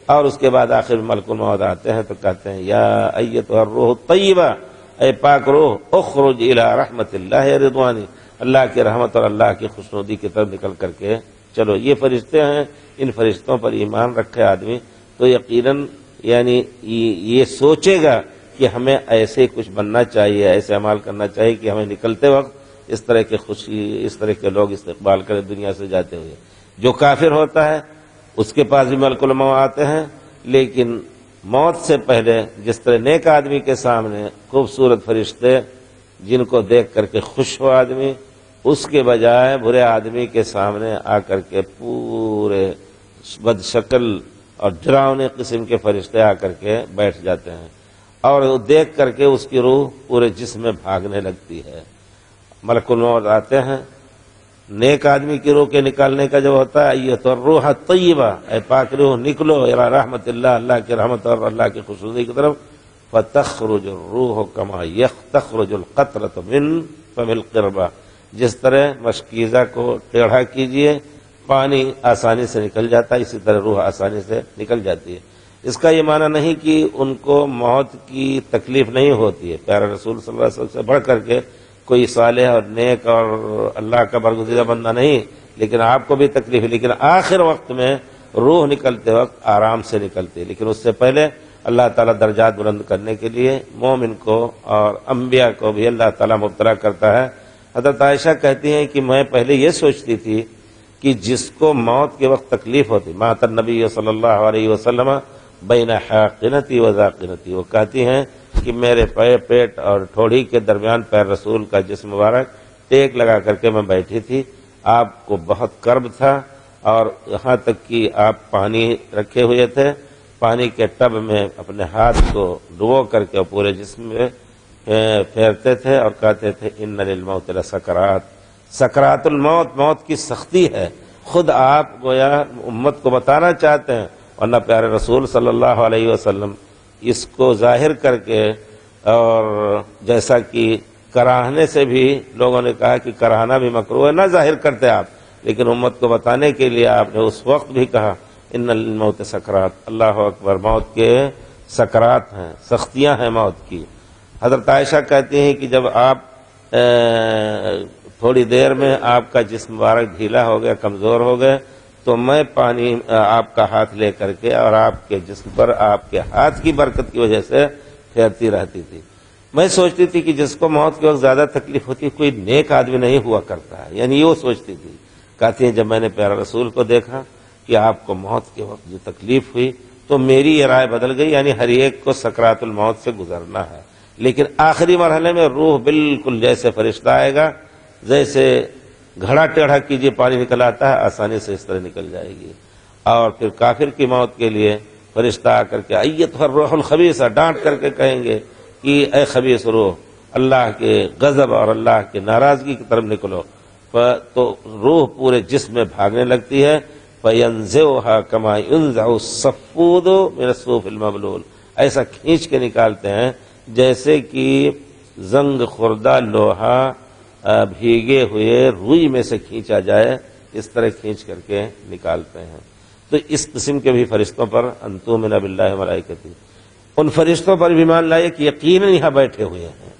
اور اس کے بعد آخر میں ملک الموت آتے ہیں تو کہتے ہیں یا ایتھا الروح الطیبہ، اے پاک روح، اخرج الی رحمت اللہ رضوانی، اللہ کی رحمت اور اللہ کی خوشنودی کی طرف نکل کر کے چلو۔ یہ فرشتے ہیں، ان فرشتوں پر ایمان رکھے آدمی تو یقیناً یعنی یہ سوچے گا کہ ہمیں ایسے کچھ بننا چاہیے، ایسے عمل کرنا چاہیے کہ ہمیں نکلتے وقت اس طرح کے خوشی، اس طرح کے لوگ استقبال کریں دنیا سے جاتے ہوئے۔ جو کافر ہوتا ہے اس کے پاس بھی ملک الموت آتے ہیں، لیکن موت سے پہلے جس طرح نیک آدمی کے سامنے خوبصورت فرشتے جن کو دیکھ کر کے خوش ہو آدمی، اس کے بجائے برے آدمی کے سامنے آ کر کے پورے بد شکل اور ڈراؤنے قسم کے فرشتے آ کر کے بیٹھ جاتے ہیں، اور دیکھ کر کے اس کی روح پورے جسم میں بھاگنے لگتی ہے۔ ملک الموت آتے ہیں، نیک آدمی کی روح کے نکالنے کا جب ہوتا ہے ایتھا الروح الطیبہ، اے پاک روح نکلو الی رحمت اللہ، اللہ کی رحمت اور اللہ کی خوشنودی کی طرف، فتخرج الروح کما تخرج القطرۃ من فم القربہ، جس طرح مشکیزہ کو ٹیڑھا کیجئے پانی آسانی سے نکل جاتا ہے، اسی طرح روح آسانی سے نکل جاتی ہے۔ اس کا یہ معنی نہیں کہ ان کو موت کی تکلیف نہیں ہوتی ہے، پیارے رسول صلی اللہ علیہ وسلم سے بڑھ کر کے کوئی صالح اور نیک اور اللہ کا برگزیدہ بندہ نہیں، لیکن آپ کو بھی تکلیف ہے، لیکن آخر وقت میں روح نکلتے وقت آرام سے نکلتی ہے۔ لیکن اس سے پہلے اللہ تعالیٰ درجات بلند کرنے کے لیے مومن کو اور انبیاء کو بھی اللہ تعالیٰ مبتلا کرتا ہے۔ حضرت عائشہ کہتی ہیں کہ میں پہلے یہ سوچتی تھی کہ جس کو موت کے وقت تکلیف ہوتی، مات النبی صلی اللہ علیہ وسلم بین حاقنتی و ذاقنتی، وہ کہتی ہیں کہ میرے پیٹ اور ٹھوڑی کے درمیان پیر رسول کا جسم مبارک ٹیک لگا کر کے میں بیٹھی تھی، آپ کو بہت کرب تھا، اور یہاں تک کہ آپ پانی رکھے ہوئے تھے، پانی کے ٹب میں اپنے ہاتھ کو ڈبو کر کے پورے جسم میں پھیرتے تھے اور کہتے تھے ان للموت لسکرات، سکرات الموت، موت کی سختی ہے۔ خود آپ گویا امت کو بتانا چاہتے ہیں، ورنہ پیارے رسول صلی اللہ علیہ وسلم اس کو ظاہر کر کے، اور جیسا کہ کراہنے سے بھی لوگوں نے کہا کہ کراہنا بھی مکروہ ہے، نہ ظاہر کرتے آپ، لیکن امت کو بتانے کے لیے آپ نے اس وقت بھی کہا ان للموت سکرات، اللہ اکبر، موت کے سکرات ہیں، سختیاں ہیں موت کی۔ حضرت عائشہ کہتی ہیں کہ جب آپ تھوڑی دیر میں آپ کا جسم مبارک ڈھیلا ہو گیا، کمزور ہو گئے، تو میں پانی آپ کا ہاتھ لے کر کے اور آپ کے جسم پر آپ کے ہاتھ کی برکت کی وجہ سے پھیرتی رہتی تھی۔ میں سوچتی تھی کہ جس کو موت کے وقت زیادہ تکلیف ہوتی ہے کوئی نیک آدمی نہیں ہوا کرتا ہے، یعنی یہ وہ سوچتی تھی۔ کہتی ہیں جب میں نے پیارا رسول کو دیکھا کہ آپ کو موت کے وقت جو تکلیف ہوئی تو میری یہ رائے بدل گئی، یعنی ہر ایک کو سکرات الموت سے گزرنا ہے، لیکن آخری مرحلے میں روح بالکل جیسے فرشتہ آئے گا، جیسے گھڑا ٹیڑھا کیجیے پانی نکل آتا ہے، آسانی سے اس طرح نکل جائے گی۔ اور پھر کافر کی موت کے لیے فرشتہ آ کر کے ایتھا الروح الخبیثہ ڈانٹ کر کے کہیں گے کہ اے خبیث روح، اللہ کے غضب اور اللہ کی ناراضگی کی طرف نکلو، تو روح پورے جسم میں بھاگنے لگتی ہے۔ فَيَنزِعُهَا كَمَا يُنزَعُ الصَّفُّودُ مِنَ الصُّوفِ الْمَبْلُولِ، ایسا کھینچ کے نکالتے ہیں جیسے کہ زنگ خوردہ لوہا بھیگے ہوئے روئی میں سے کھینچا جائے، اس طرح کھینچ کر کے نکالتے ہیں۔ تو اس قسم کے بھی فرشتوں پر ان تؤمن باللہ وملائکتہ، ان فرشتوں پر بھی ایمان لائے کہ یقیناً یہاں بیٹھے ہوئے ہیں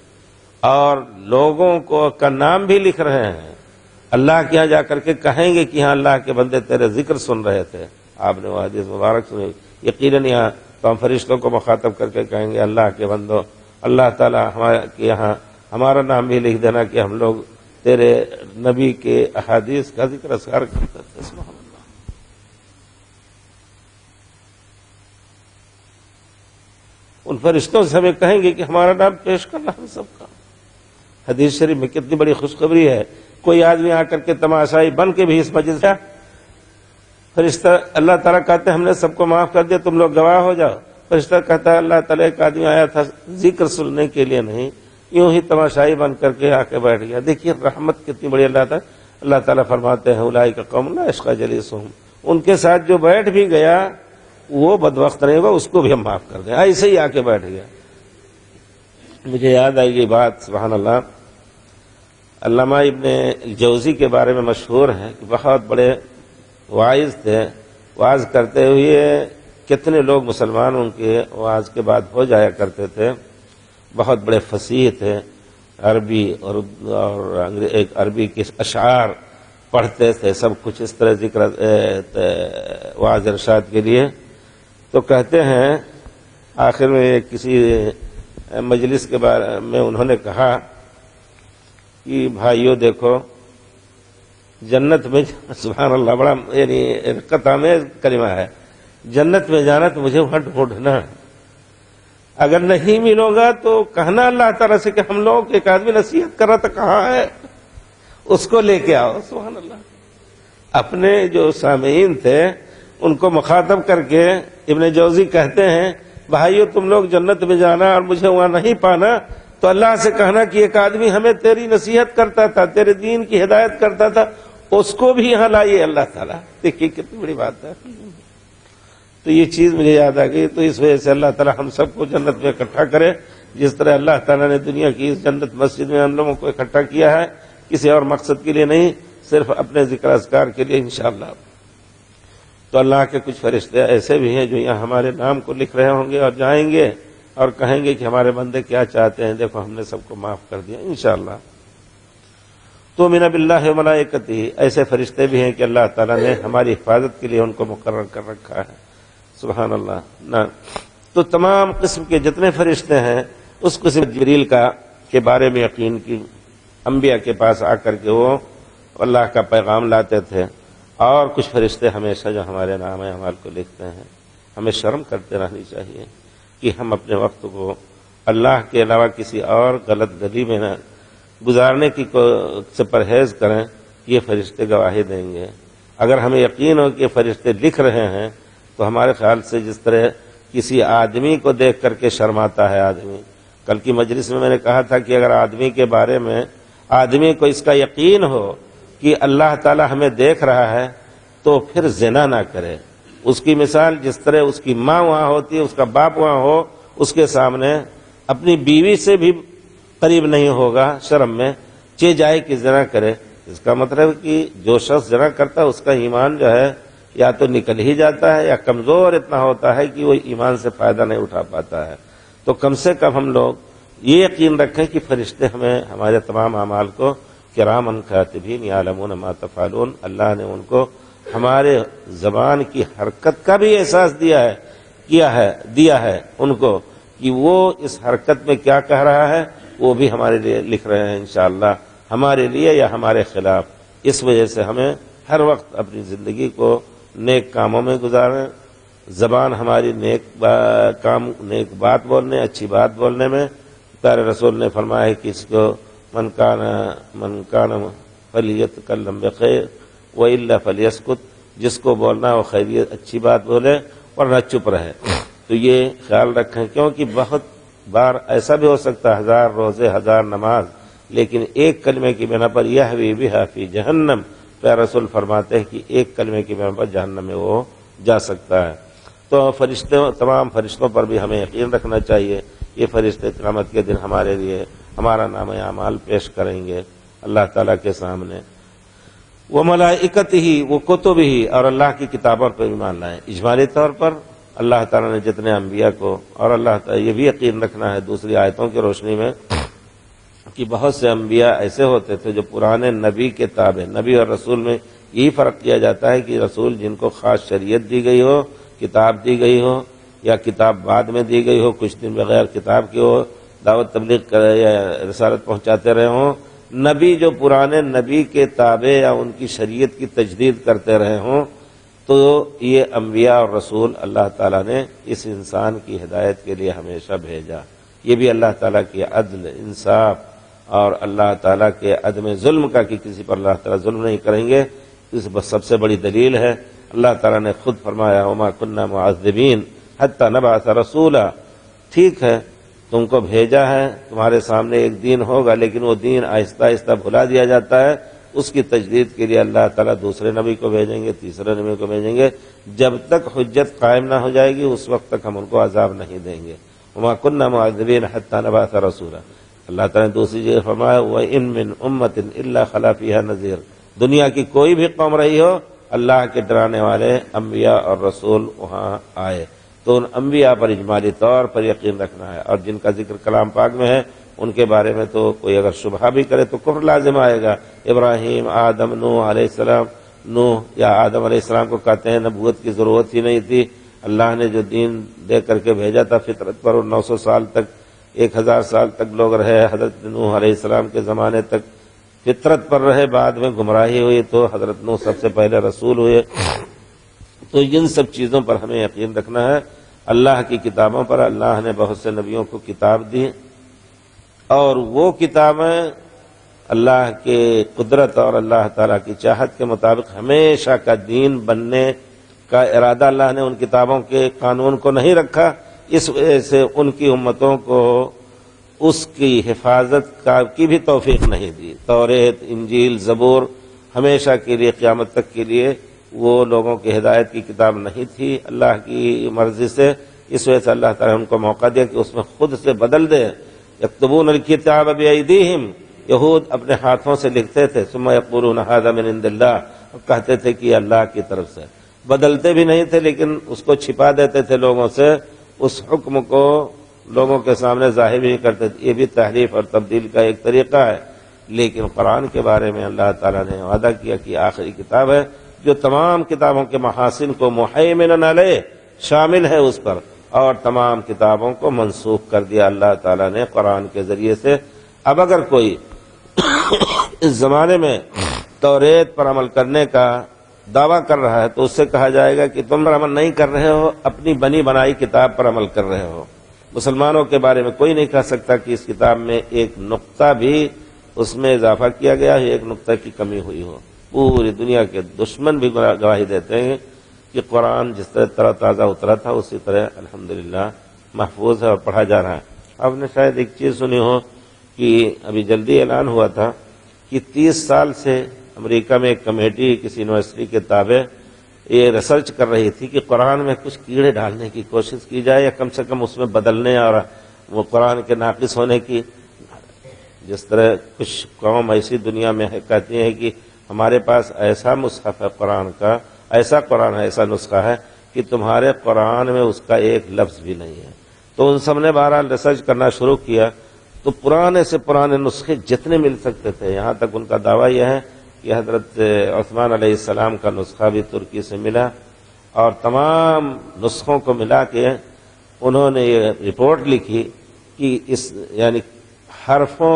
اور لوگوں کو کا نام بھی لکھ رہے ہیں۔ اللہ کے یہاں جا کر کے کہیں گے کہ ہاں اللہ کے بندے تیرے ذکر سن رہے تھے، آپ نے وہ حدیث مبارک سنی، یقیناً یہاں تو ہم فرشتوں کو مخاطب کر کے کہیں گے اللہ کے بندو، اللہ تعالیٰ ہمارے یہاں ہمارا نام بھی لکھ دینا کہ ہم لوگ تیرے نبی کے احادیث کا ذکر اذکار کرتے تھے۔ سبحان اللہ۔ ان فرشتوں سے ہمیں کہیں گے کہ ہمارا نام پیش کرنا ہم سب کا۔ حدیث شریف میں کتنی بڑی خوشخبری ہے، کوئی آدمی آ کر کے تماشائی بن کے بھی اس مجلس میں، فرشتہ اللہ تعالیٰ کہتے ہیں ہم نے سب کو معاف کر دیا، تم لوگ گواہ ہو جاؤ۔ فرشتہ کہتا ہے اللہ تعالیٰ ایک آدمی آیا تھا ذکر سننے کے لیے نہیں، یوں ہی تماشائی بن کر کے آ کے بیٹھ گیا۔ دیکھیے رحمت کتنی بڑی اللہ تعالیٰ فرماتے ہیں اولئک قوم لا یشقی جلیسہم، ان کے ساتھ جو بیٹھ بھی گیا وہ بدبخت نہیں ہوگا، اس کو بھی ہم معاف کر دیں، ایسے ہی آ کے بیٹھ گیا۔ مجھے یاد آئی یہ بات، سبحان اللہ، علامہ ابن الجوزی کے بارے میں مشہور ہے کہ بہت بڑے واعظ تھے، واعظ کرتے ہوئے کتنے لوگ مسلمان ان کے واعظ کے بعد ہو جایا کرتے تھے، بہت بڑے فصیح تھے، عربی اور ایک عربی کے اشعار پڑھتے تھے، سب کچھ اس طرح ذکر واعظ ارشاد کے لیے۔ تو کہتے ہیں آخر میں کسی مجلس کے بارے میں انہوں نے کہا کہ بھائیو دیکھو جنت میں، سبحان اللہ بڑا یعنی رقت آمیز کلمہ ہے، جنت میں جانا تو مجھے وہاں ڈھونڈنا، اگر نہیں ملوں گا تو کہنا اللہ تعالیٰ سے کہ ہم لوگ ایک آدمی نصیحت کر رہا تھا کہاں ہے، اس کو لے کے آؤ۔ سبحان اللہ، اپنے جو سامعین تھے ان کو مخاطب کر کے ابن جوزی کہتے ہیں بھائیو تم لوگ جنت میں جانا اور مجھے وہاں نہیں پانا تو اللہ سے کہنا کہ ایک آدمی ہمیں تیری نصیحت کرتا تھا، تیرے دین کی ہدایت کرتا تھا، اس کو بھی یہاں لائیے اللہ تعالیٰ۔ دیکھیے کتنی بڑی بات ہے۔ تو یہ چیز مجھے یاد آ گئی، تو اس وجہ سے اللہ تعالیٰ ہم سب کو جنت میں اکٹھا کرے، جس طرح اللہ تعالیٰ نے دنیا کی اس جنت مسجد میں ہم لوگوں کو اکٹھا کیا ہے، کسی اور مقصد کے لیے نہیں، صرف اپنے ذکر اذکار کے لیے انشاءاللہ۔ تو اللہ کے کچھ فرشتے ایسے بھی ہیں جو یہاں ہمارے نام کو لکھ رہے ہوں گے اور جائیں گے اور کہیں گے کہ ہمارے بندے کیا چاہتے ہیں، دیکھو ہم نے سب کو معاف کر دیا انشاءاللہ۔ تو من باللہ وملائکتہ، ایسے فرشتے بھی ہیں کہ اللہ تعالیٰ نے ہماری حفاظت کے لیے ان کو مقرر کر رکھا ہے، سبحان اللہ نا۔ تو تمام قسم کے جتنے فرشتے ہیں اس قسم جبریل کے بارے میں یقین کی، انبیاء کے پاس آ کر کے وہ اللہ کا پیغام لاتے تھے، اور کچھ فرشتے ہمیشہ جو ہمارے نام اعمال کو لکھتے ہیں۔ ہمیں شرم کرتے رہنی چاہیے کہ ہم اپنے وقت کو اللہ کے علاوہ کسی اور غلط گلی میں نہ گزارنے کی سے پرہیز کریں، یہ فرشتے گواہی دیں گے۔ اگر ہمیں یقین ہو کہ فرشتے لکھ رہے ہیں تو ہمارے خیال سے جس طرح کسی آدمی کو دیکھ کر کے شرماتا ہے آدمی، کل کی مجلس میں نے کہا تھا کہ اگر آدمی کے بارے میں آدمی کو اس کا یقین ہو کہ اللہ تعالی ہمیں دیکھ رہا ہے تو پھر زنا نہ کرے۔ اس کی مثال جس طرح اس کی ماں وہاں ہوتی ہے، اس کا باپ وہاں ہو، اس کے سامنے اپنی بیوی سے بھی قریب نہیں ہوگا شرم میں، چہ جائے کہ زنا کرے۔ اس کا مطلب کہ جو شخص زنا کرتا ہے اس کا ایمان جو ہے یا تو نکل ہی جاتا ہے یا کمزور اتنا ہوتا ہے کہ وہ ایمان سے فائدہ نہیں اٹھا پاتا ہے۔ تو کم سے کم ہم لوگ یہ یقین رکھیں کہ فرشتے ہمیں ہمارے تمام اعمال کو کرامن کاتبین یعلمون ما تفعلون، اللہ نے ان کو ہمارے زبان کی حرکت کا بھی احساس دیا ہے ان کو کہ وہ اس حرکت میں کیا کہہ رہا ہے، وہ بھی ہمارے لیے لکھ رہے ہیں انشاءاللہ، ہمارے لیے یا ہمارے خلاف۔ اس وجہ سے ہمیں ہر وقت اپنی زندگی کو نیک کاموں میں گزاریں، زبان ہماری نیک بات بولنے، اچھی بات بولنے میں۔ پیارے رسول نے فرمایا ہے کہ اس کو من کان فلیتکلم بخیر والا فلیسکت، جس کو بولنا ہو خیریت اچھی بات بولے ورنہ چپ رہے۔ تو یہ خیال رکھیں، کیونکہ بہت بار ایسا بھی ہو سکتا ہے 1000 روزے 1000 نماز، لیکن ایک کلمے کی بنا پر یہوی بہا فی جہنم، پیارے رسول فرماتے ہیں کہ ایک کلمے کی بنا پر جہنم میں وہ جا سکتا ہے۔ تو تمام فرشتوں پر بھی ہمیں یقین رکھنا چاہیے۔ یہ فرشتے قیامت کے دن ہمارے لیے ہمارا نام اعمال پیش کریں گے اللہ تعالیٰ کے سامنے۔ وہ ملائکت ہی وہ کتب ہی، اور اللہ کی کتابوں پر ایمان لائیں۔ اجمالی طور پر اللہ تعالیٰ نے جتنے انبیاء کو، اور اللہ تعالیٰ یہ بھی یقین رکھنا ہے دوسری آیتوں کی روشنی میں کہ بہت سے انبیاء ایسے ہوتے تھے جو پرانے نبی کے تابع، نبی اور رسول میں یہی فرق کیا جاتا ہے کہ رسول جن کو خاص شریعت دی گئی ہو، کتاب دی گئی ہو، یا کتاب بعد میں دی گئی ہو، کچھ دن بغیر کتاب کی ہو، دعوت تبلیغ کرے یا رسالت پہنچاتے رہے ہوں۔ نبی جو پرانے نبی کے تابع یا ان کی شریعت کی تجدید کرتے رہے ہوں، تو یہ انبیاء اور رسول اللہ تعالیٰ نے اس انسان کی ہدایت کے لیے ہمیشہ بھیجا۔ یہ بھی اللہ تعالیٰ کی عدل، انصاف اور اللہ تعالیٰ کے عدم ظلم کا، کہ کسی پر اللہ تعالیٰ ظلم نہیں کریں گے، اس سب سے بڑی دلیل ہے۔ اللہ تعالیٰ نے خود فرمایا وما كنا معذبین حتی نبعث رسولا، ٹھیک ہے تم کو بھیجا ہے، تمہارے سامنے ایک دین ہوگا، لیکن وہ دین آہستہ آہستہ بھلا دیا جاتا ہے۔ اس کی تجدید کے لیے اللہ تعالیٰ دوسرے نبی کو بھیجیں گے، تیسرے نبی کو بھیجیں گے، جب تک حجت قائم نہ ہو جائے گی اس وقت تک ہم ان کو عذاب نہیں دیں گے۔ وما كنا معذبین حتی نبعث رسولا۔ اللہ تعالیٰ نے دوسری جگہ فرمایا وَإِن مِّنْ أُمَّةٍ إِلَّا خَلَا فِيهَا نَذِيرٌ، دنیا کی کوئی بھی قوم رہی ہو، اللہ کے ڈرانے والے انبیاء اور رسول وہاں آئے۔ تو ان انبیاء پر اجمالی طور پر یقین رکھنا ہے، اور جن کا ذکر کلام پاک میں ہے ان کے بارے میں تو کوئی اگر شبہ بھی کرے تو کفر لازم آئے گا۔ ابراہیم، آدم، نوح علیہ السلام، نوح یا آدم علیہ السلام کو کہتے ہیں نبوت کی ضرورت ہی نہیں تھی، اللہ نے جو دین دے کر کے بھیجا تھا فطرت پر، اور 900 سال تک 1000 سال تک لوگ رہے، حضرت نوح علیہ السلام کے زمانے تک فطرت پر رہے، بعد میں گمراہی ہوئی تو حضرت نوح سب سے پہلے رسول ہوئے۔ تو ان سب چیزوں پر ہمیں یقین رکھنا ہے۔ اللہ کی کتابوں پر اللہ نے بہت سے نبیوں کو کتاب دی، اور وہ کتابیں اللہ کے قدرت اور اللہ تعالیٰ کی چاہت کے مطابق ہمیشہ کا دین بننے کا ارادہ اللہ نے ان کتابوں کے قانون کو نہیں رکھا، اس وجہ سے ان کی امتوں کو اس کی حفاظت کی بھی توفیق نہیں دی۔ توریت، انجیل، زبور ہمیشہ کے لیے قیامت تک کے لیے وہ لوگوں کی ہدایت کی کتاب نہیں تھی اللہ کی مرضی سے، اس وجہ سے اللہ تعالیٰ نے ان کو موقع دیا کہ اس میں خود سے بدل دے۔ یکتبون الکتاب بایدیہم، یہود اپنے ہاتھوں سے لکھتے تھے، ثم یقولون ھذا من عند اللہ، کہتے تھے کہ اللہ کی طرف سے، بدلتے بھی نہیں تھے لیکن اس کو چھپا دیتے تھے لوگوں سے، اس حکم کو لوگوں کے سامنے ظاہر بھی نہیں کرتے تھے۔ یہ بھی تحریف اور تبدیل کا ایک طریقہ ہے۔ لیکن قرآن کے بارے میں اللہ تعالیٰ نے وعدہ کیا کہ آخری کتاب ہے جو تمام کتابوں کے محاسن کو محیمن علیہ شامل ہے اس پر، اور تمام کتابوں کو منسوخ کر دیا اللہ تعالیٰ نے قرآن کے ذریعے سے۔ اب اگر کوئی اس زمانے میں توریت پر عمل کرنے کا دعویٰ کر رہا ہے تو اس سے کہا جائے گا کہ تم پر عمل نہیں کر رہے ہو، اپنی بنی بنائی کتاب پر عمل کر رہے ہو۔ مسلمانوں کے بارے میں کوئی نہیں کہہ سکتا کہ اس کتاب میں ایک نقطہ بھی اس میں اضافہ کیا گیا ہے، ایک نقطہ کی کمی ہوئی ہو۔ پوری دنیا کے دشمن بھی گواہی دیتے ہیں کہ قرآن جس طرح تازہ اترا تھا اسی طرح الحمدللہ محفوظ ہے اور پڑھا جا رہا ہے۔ آپ نے شاید ایک چیز سنی ہو کہ ابھی جلدی اعلان ہوا تھا کہ 30 سال سے امریکہ میں ایک کمیٹی کسی یونیورسٹی کے تابع یہ ریسرچ کر رہی تھی کہ قرآن میں کچھ کیڑے ڈالنے کی کوشش کی جائے، یا کم سے کم اس میں بدلنے اور وہ قرآن کے ناقص ہونے کی۔ جس طرح کچھ قوم ایسی دنیا میں کہتی ہیں کہ ہمارے پاس ایسا مصحف ہے قرآن کا، ایسا قرآن ہے، ایسا نسخہ ہے کہ تمہارے قرآن میں اس کا ایک لفظ بھی نہیں ہے۔ تو ان سب نے بہرحال ریسرچ کرنا شروع کیا تو پرانے سے پرانے نسخے جتنے مل سکتے تھے، یہاں تک ان کا دعویٰ یہ ہے کہ حضرت عثمان علیہ السلام کا نسخہ بھی ترکی سے ملا، اور تمام نسخوں کو ملا کے انہوں نے یہ رپورٹ لکھی کہ اس یعنی حرفوں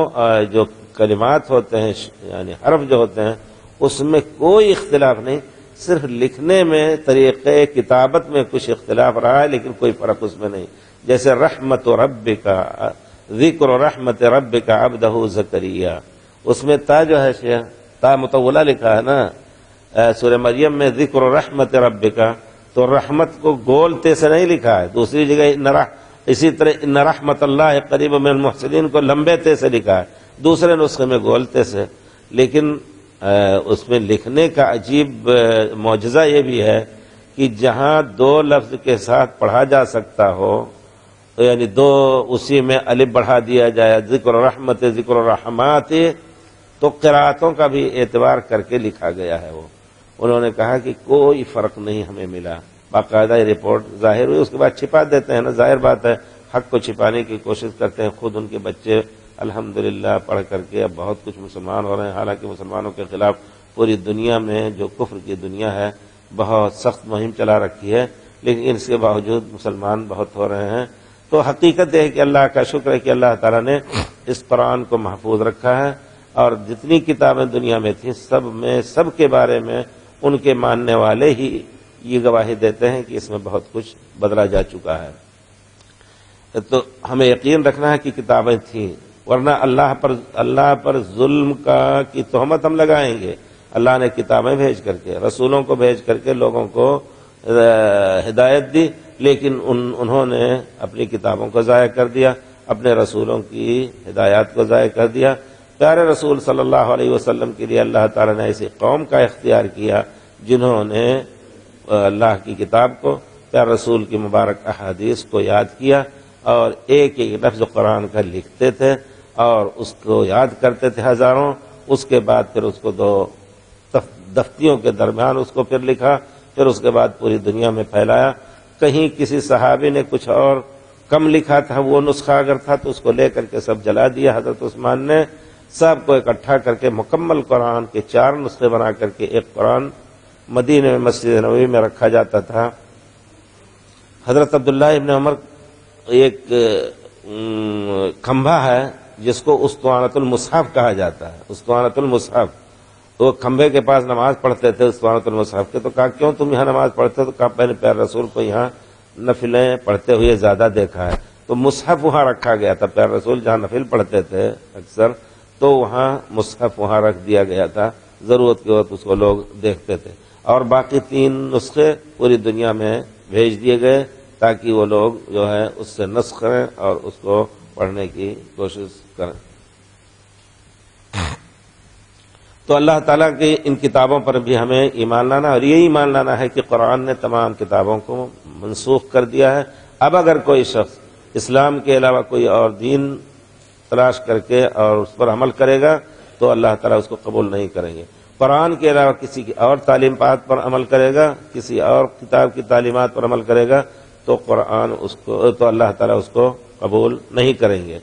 جو کلمات ہوتے ہیں یعنی حرف جو ہوتے ہیں اس میں کوئی اختلاف نہیں، صرف لکھنے میں طریقے کتابت میں کچھ اختلاف رہا ہے، لیکن کوئی فرق اس میں نہیں. جیسے رحمت ربک، ذکر رحمت ربک عبدہ زکریا، اس میں تا جو ہے تا مطولہ لکھا ہے نا سورہ مریم میں، ذکر رحمت ربک، تو رحمت کو گول تے سے نہیں لکھا ہے. دوسری جگہ اسی طرح ان رحمت اللہ قریب من المحسنین کو لمبے تے سے لکھا ہے، دوسرے نسخے میں گول تے سے. لیکن اس میں لکھنے کا عجیب معجزہ یہ بھی ہے کہ جہاں دو لفظ کے ساتھ پڑھا جا سکتا ہو، یعنی دو اسی میں الف بڑھا دیا جائے، ذکر رحمت ذکر رحمات، تو قرأتوں کا بھی اعتبار کر کے لکھا گیا ہے. وہ انہوں نے کہا کہ کوئی فرق نہیں ہمیں ملا، باقاعدہ یہ رپورٹ ظاہر ہوئی. اس کے بعد چھپا دیتے ہیں نا، ظاہر بات ہے حق کو چھپانے کی کوشش کرتے ہیں. خود ان کے بچے الحمدللہ پڑھ کر کے اب بہت کچھ مسلمان ہو رہے ہیں، حالانکہ مسلمانوں کے خلاف پوری دنیا میں جو کفر کی دنیا ہے بہت سخت مہم چلا رکھی ہے، لیکن اس کے باوجود مسلمان بہت ہو رہے ہیں. تو حقیقت یہ ہے کہ اللہ کا شکر ہے کہ اللہ تعالیٰ نے اس قرآن کو محفوظ رکھا ہے، اور جتنی کتابیں دنیا میں تھیں سب کے بارے میں ان کے ماننے والے ہی یہ گواہی دیتے ہیں کہ اس میں بہت کچھ بدلا جا چکا ہے. تو ہمیں یقین رکھنا ہے کہ کتابیں تھیں، ورنہ اللہ پر ظلم کی تہمت ہم لگائیں گے. اللہ نے کتابیں بھیج کر کے، رسولوں کو بھیج کر کے لوگوں کو ہدایت دی، لیکن انہوں نے اپنی کتابوں کو ضائع کر دیا، اپنے رسولوں کی ہدایات کو ضائع کر دیا. پیارے رسول صلی اللہ علیہ وسلم کے لیے اللہ تعالیٰ نے ایسی قوم کا اختیار کیا جنہوں نے اللہ کی کتاب کو، پیارے رسول کی مبارک احادیث کو یاد کیا، اور ایک ایک لفظ قرآن کا لکھتے تھے اور اس کو یاد کرتے تھے ہزاروں. اس کے بعد پھر اس کو دو دفتیوں کے درمیان اس کو پھر لکھا، پھر اس کے بعد پوری دنیا میں پھیلایا. کہیں کسی صحابی نے کچھ اور کم لکھا تھا، وہ نسخہ اگر تھا تو اس کو لے کر کے سب جلا دیا. حضرت عثمان نے سب کو اکٹھا کر کے مکمل قرآن کے 4 نسخے بنا کر کے ایک قرآن مدینے میں مسجد نبوی میں رکھا جاتا تھا. حضرت عبداللہ ابن عمر ایک کھمبا ہے جس کو اسطوانۃ المصحف کہا جاتا ہے، اسطوانۃ المصحف. وہ کھمبے کے پاس نماز پڑھتے تھے اسطوانۃ المصحف کے. تو کہا کیوں تم یہاں نماز پڑھتے ہو؟ تو کہا میں نے پیارے رسول کو یہاں نفلیں پڑھتے ہوئے زیادہ دیکھا ہے. تو مصحف وہاں رکھا گیا تھا، پیارے رسول جہاں نفل پڑھتے تھے اکثر تو وہاں مصحف وہاں رکھ دیا گیا تھا، ضرورت کے وقت اس کو لوگ دیکھتے تھے. اور باقی 3 نسخے پوری دنیا میں بھیج دیے گئے تاکہ وہ لوگ جو ہے اس سے نسخ کریں اور اس کو پڑھنے کی کوشش کریں. تو اللہ تعالیٰ کی ان کتابوں پر بھی ہمیں ایمان لانا، اور یہی ایمان لانا ہے کہ قرآن نے تمام کتابوں کو منسوخ کر دیا ہے. اب اگر کوئی شخص اسلام کے علاوہ کوئی اور دین تلاش کر کے اور اس پر عمل کرے گا تو اللہ تعالیٰ اس کو قبول نہیں کریں گے. قرآن کے علاوہ کسی کی اور تعلیمات پر عمل کرے گا، کسی اور کتاب کی تعلیمات پر عمل کرے گا تو تو اللہ تعالیٰ اس کو قبول نہیں کریں گے.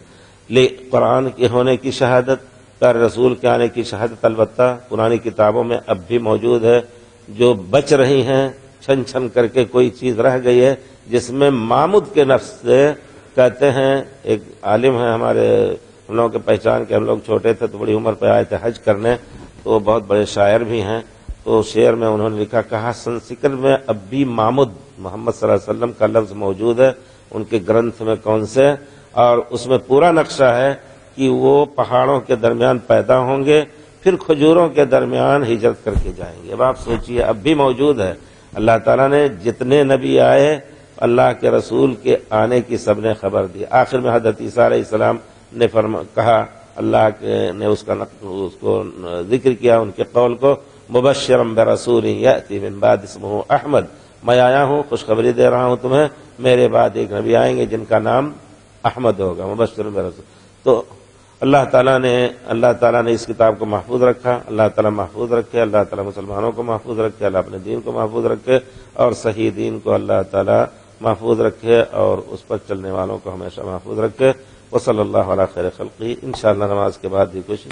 قرآن کے ہونے کی شہادت، پیارے رسول کے آنے کی شہادت البتہ پرانی کتابوں میں اب بھی موجود ہے. جو بچ رہی ہیں چھن چھن کر کے کوئی چیز رہ گئی ہے جس میں مامود کے نفس سے کہتے ہیں. ایک عالم ہیں ہمارے، ہم لوگوں کے پہچان کے، ہم لوگ چھوٹے تھے تو بڑی عمر پہ آئے تھے حج کرنے، تو بہت بڑے شاعر بھی ہیں. تو شعر میں انہوں نے لکھا، کہا سنسکرت میں اب بھی مامود محمد صلی اللہ علیہ وسلم کا لفظ موجود ہے ان کے گرنتھ میں کون سے، اور اس میں پورا نقشہ ہے کہ وہ پہاڑوں کے درمیان پیدا ہوں گے، پھر کھجوروں کے درمیان ہجرت کر کے جائیں گے. اب آپ سوچئے اب بھی موجود ہے. اللہ تعالیٰ نے جتنے نبی آئے اللہ کے رسول کے آنے کی سب نے خبر دی. آخر میں حضرت عیسیٰ علیہ السلام نے کہا، اللہ نے اس کو ذکر کیا ان کے قول کو، مبشرا برسول یأتی من بعد اسمہ احمد، میں آیا ہوں خوشخبری دے رہا ہوں تمہیں، میرے بعد ایک نبی آئیں گے جن کا نام احمد ہوگا، مبشرا برسول. تو اللہ تعالیٰ نے اس کتاب کو محفوظ رکھا. اللہ تعالیٰ محفوظ رکھے، اللہ تعالیٰ مسلمانوں کو محفوظ رکھے، اللہ اپنے دین کو محفوظ رکھے، اور صحیح دین کو اللہ تعالیٰ محفوظ رکھے، اور اس پر چلنے والوں کو ہمیشہ محفوظ رکھے. وصلی اللہ علیہ خیر خلقی. انشاءاللہ نماز کے بعد بھی کچھ